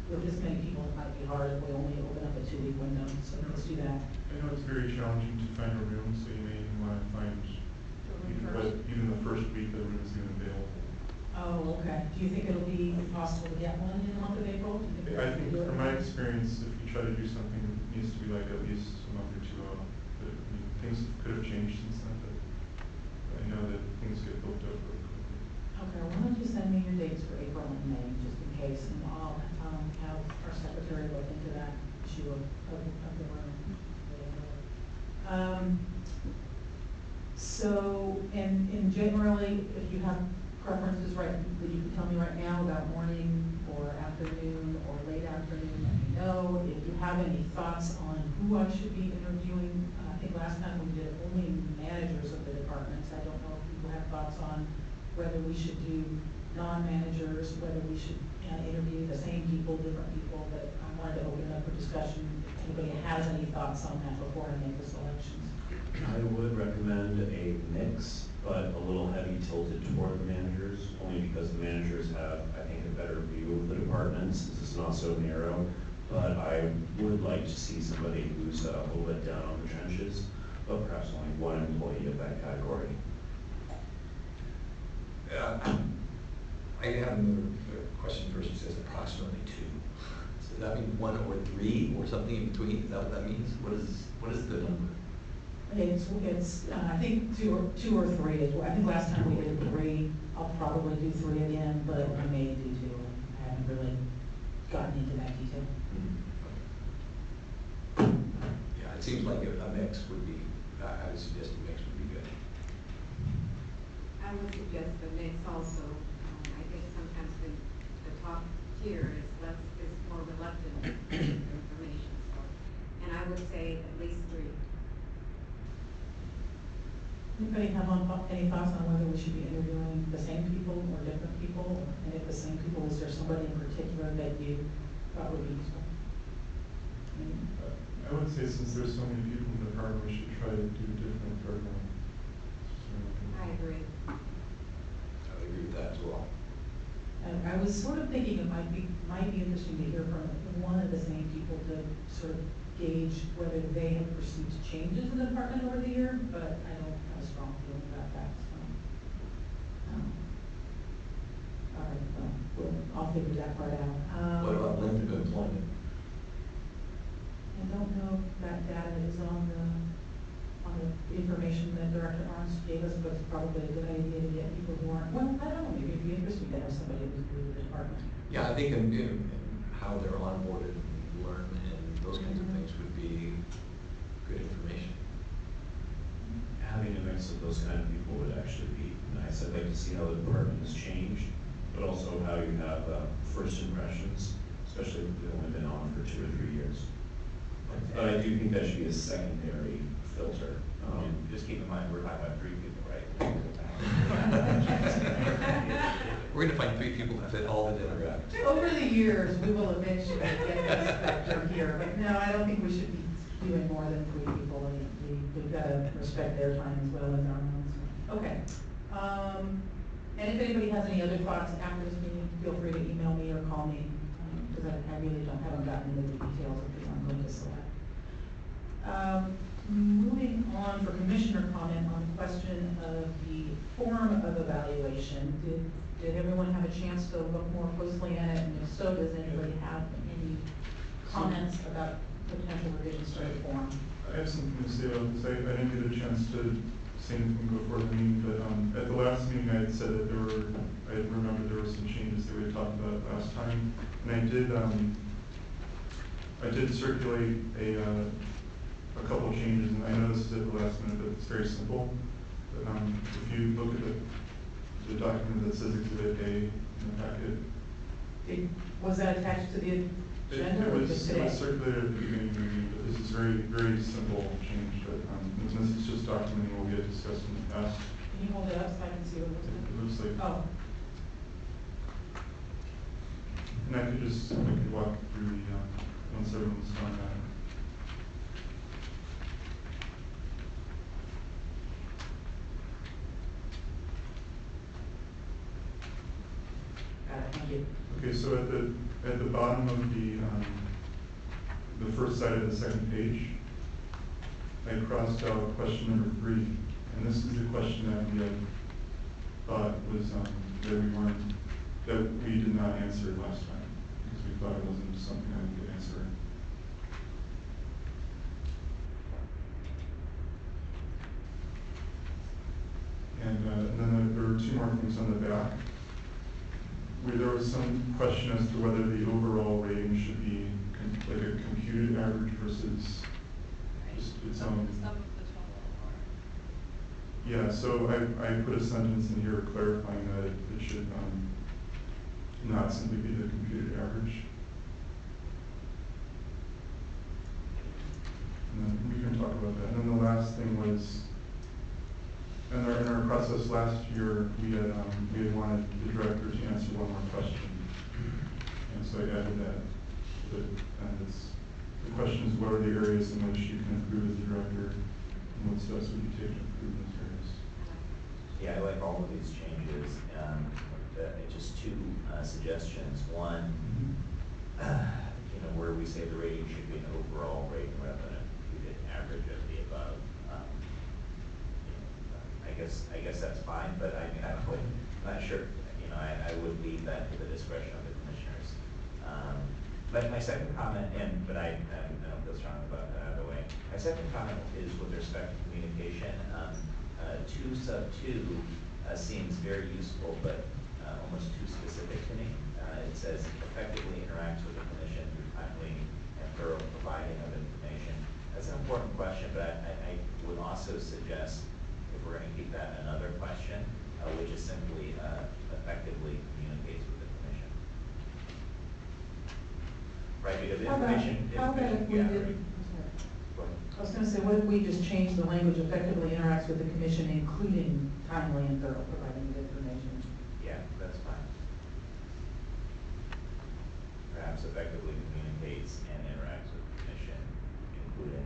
With this many people, it might be hard if we only open up a 2-week window, so let's do that. I know it's very challenging to find a room, so you may want to find even the first week the room is even available. Oh, okay. Do you think it'll be possible to get one in the month of April? I think from my experience, if you try to do something, it needs to be like at least a month or 2 out. But I mean, things could have changed since then, but I know that things get booked up really quickly. Okay, why don't you send me your dates for April and May, just in case, and I'll have our secretary look into that issue of the room. So, and generally, if you have preferences right, that you can tell me right now about morning or afternoon or late afternoon, let me know. If you have any thoughts on who I should be interviewing, I think last time we did only managers of the departments. I don't know if people have thoughts on whether we should do non-managers, whether we should interview the same people, different people, but I wanted to open it up for discussion. If anybody has any thoughts on that before I make the selections. I would recommend a mix, but a little heavy tilted toward the managers, only because the managers have, I think, a better view of the departments, since it's not so narrow. But I would like to see somebody who's a little bit down on the trenches, but perhaps only one employee of that category. I have another question first. It says approximately 2. So does that mean 1 or 3 or something in between? Is that what that means? What is the number? It's I think two or three is, I think last time we did 3. I'll probably do 3 again, but I may do 2. I haven't really gotten into that detail. Yeah, it seems like a mix would be, I would suggest a mix would be good. I would suggest a mix also. I think sometimes the top tier is more reluctant to give information. So, and I would say at least 3. Anybody have any thoughts on whether we should be interviewing the same people or different people? And if the same people, is there somebody in particular that you thought would be useful? I would say since there's so many people in the department, we should try to do different for everyone. I agree. I would agree with that as well. And I was sort of thinking it might be interesting to hear from one of the same people to sort of gauge whether they have perceived changes in the department over the year, but I don't have a strong feeling about that. So, all right, well, I'll figure that part out. What about length of employment? I don't know if that data is on the information that Director Arntz gave us, but it's probably a good idea to get people who aren't, well, I don't know, maybe it'd be interesting to have somebody who's new to the department. Yeah, I think in how they're onboarded and learn and those kinds of things would be good information. Having a mix of those kind of people would actually be nice. I'd like to see how the department has changed, but also how you have first impressions, especially if they've only been on for 2 or 3 years. But I do think that should be a secondary filter. Just keep in mind, we're talking about 3 people, right? We're going to find 3 people that fit all the demographics. Over the years, we will eventually get that spectrum here, but no, I don't think we should be doing more than 3 people. We've got to respect their time as well as our own. Okay. And if anybody has any other thoughts after this meeting, feel free to email me or call me, because I really haven't gotten into the details of the I'm going to select. Moving on for commissioner comment on the question of the form of evaluation. Did everyone have a chance to look more closely at it? And if so, does anybody have any comments about potential revisions to the form? I have something to say about this. I didn't get a chance to say anything before the meeting, but at the last meeting I had said that I remember there were some changes that we had talked about last time. And I did circulate a couple changes, and I know this is at the last minute, but it's very simple. But if you look at the document that says Exhibit A in the packet. Was that attached to the agenda? It was circulated at the beginning of the meeting, but this is very, very simple change. But this is just documenting what we had discussed in the past. Can you hold it up so I can see what it looks like? It looks like. Oh. And I could walk through the, once everyone's done that. Thank you. Okay, so at the bottom of the first side of the second page, I crossed out question number 3, and this is the question that we had thought was that we did not answer last time because we thought it wasn't something that we could answer. And then there were 2 more things on the back. where there was some question as to whether the overall rating should be like a computed average versus just its own. Sum of the total, or? Yeah, so I put a sentence in here clarifying that it should not simply be the computed average. And then we can talk about that. And then the last thing was, in our process last year, we had wanted the director to answer one more question. And so I added that. The question is, what are the areas in which you can improve as a director, and what steps would you take to improve those areas? Yeah, I like all of these changes. Just two suggestions. One, where we say the rating should be an overall rating rather than a computed average of the above. I guess that's fine, but I mean, I'm not sure. I would leave that to the discretion of the commissioners. But my second comment, but I don't feel strong about that either way. My second comment is with respect to communication. 2(2) seems very useful, but almost too specific to me. It says effectively interacts with the commission through timely and thorough providing of information. That's an important question, but I would also suggest, if we're going to keep that, another question, which is simply effectively communicates with the commission. Right, because information. How about if we did, I was going to say, what if we just change the language, effectively interacts with the commission, including timely and thorough providing of information? Yeah, that's fine. Perhaps effectively communicates and interacts with the commission, including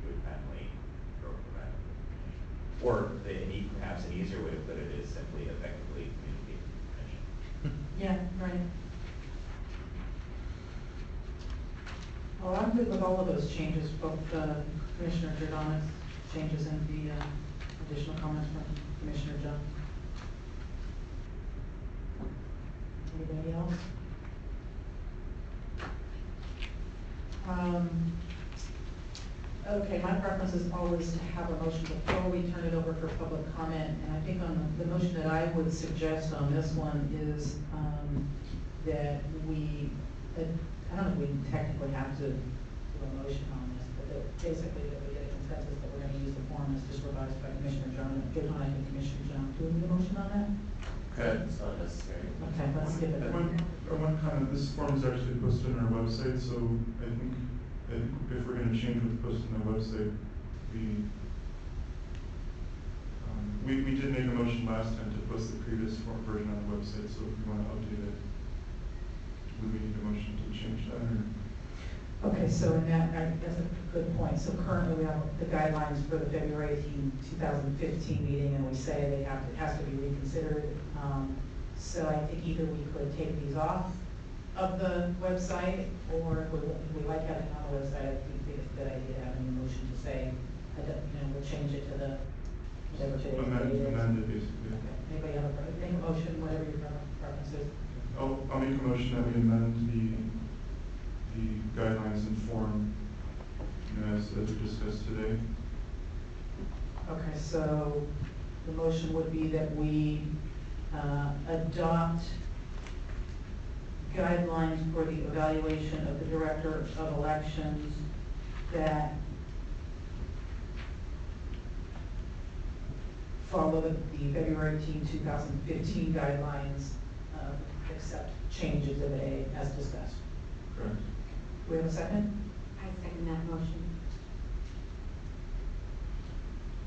through timely thorough providing of information. Or perhaps an easier way to put it is simply effectively communicate with the commission. Yeah, right. Well, I'm good with all of those changes, both Commissioner Giordano's changes and the additional comments from Commissioner Jones. Anybody else? Okay, my preference is always to have a motion before we turn it over for public comment. And I think on the motion that I would suggest on this one is that we, I don't know if we technically have to do a motion on this, but that basically that we get a consensus that we're going to use the form as just revised by Commissioner Jones and Commissioner Jones. Do we need a motion on that? Okay. It's not necessary. Okay, let's skip it. One comment, this form is actually posted on our website, so I think if we're going to change what's posted on our website, we did make a motion last time to post the previous version on the website, so if you want to update it, would we need a motion to change that? Or? Okay, so in that, that's a good point. So currently we have the guidelines for the February 18, 2015 meeting, and we say it has to be reconsidered. So I think either we could take these off of the website, or if we like having it on the website, I think it's a good idea having a motion to say, we'll change it to the, whatever today's date is. Amended, basically. Okay. Anybody have make a motion, whatever your preference is? I'll make a motion that we amend the guidelines and form as we discussed today. Okay, so the motion would be that we adopt guidelines for the evaluation of the Director of Elections that follow the February 18, 2015 guidelines, except change Exhibit A as discussed. Correct. Do we have a second? I second that motion.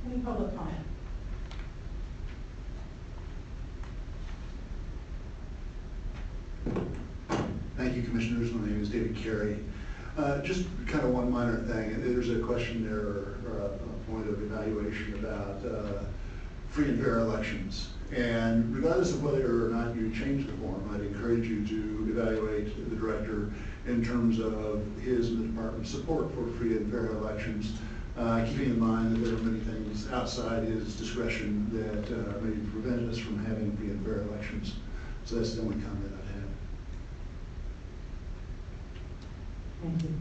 Any public comment? Thank you, Commissioners. My name is David Carey. Just kind of one minor thing. There's a question there, or a point of evaluation about free and fair elections. And regardless of whether or not you change the form, I'd encourage you to evaluate the director in terms of his and the department's support for free and fair elections, keeping in mind that there are many things outside his discretion that may prevent us from having free and fair elections. So that's the only comment I'd have. Thank you.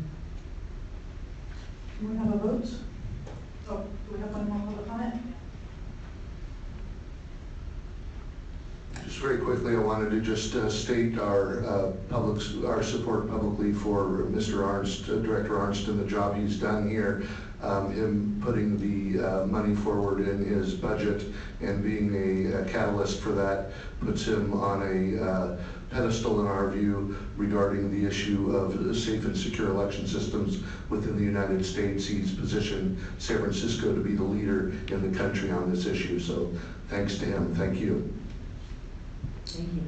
Do we have a vote? Oh, do we have one more public comment? Just very quickly, I wanted to just state our support publicly for Mr. Arntz, Director Arntz, and the job he's done here. Him putting the money forward in his budget and being a catalyst for that puts him on a pedestal in our view regarding the issue of safe and secure election systems within the United States. He's positioned San Francisco to be the leader in the country on this issue. So thanks to him. Thank you. Thank you.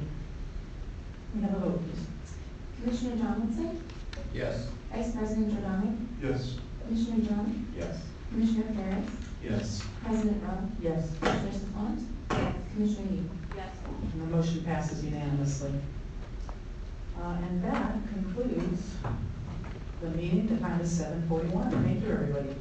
We have a vote, please. Commissioner Johnson? Yes. Vice President Jordan? Yes. Commissioner John? Yes. Commissioner Ferris? Yes. President Rowe? Yes. Commissioner Safont? Yes. Commissioner Yu? Yes. And the motion passes unanimously. And that concludes the meeting. The time is 7:41. Thank you, everybody.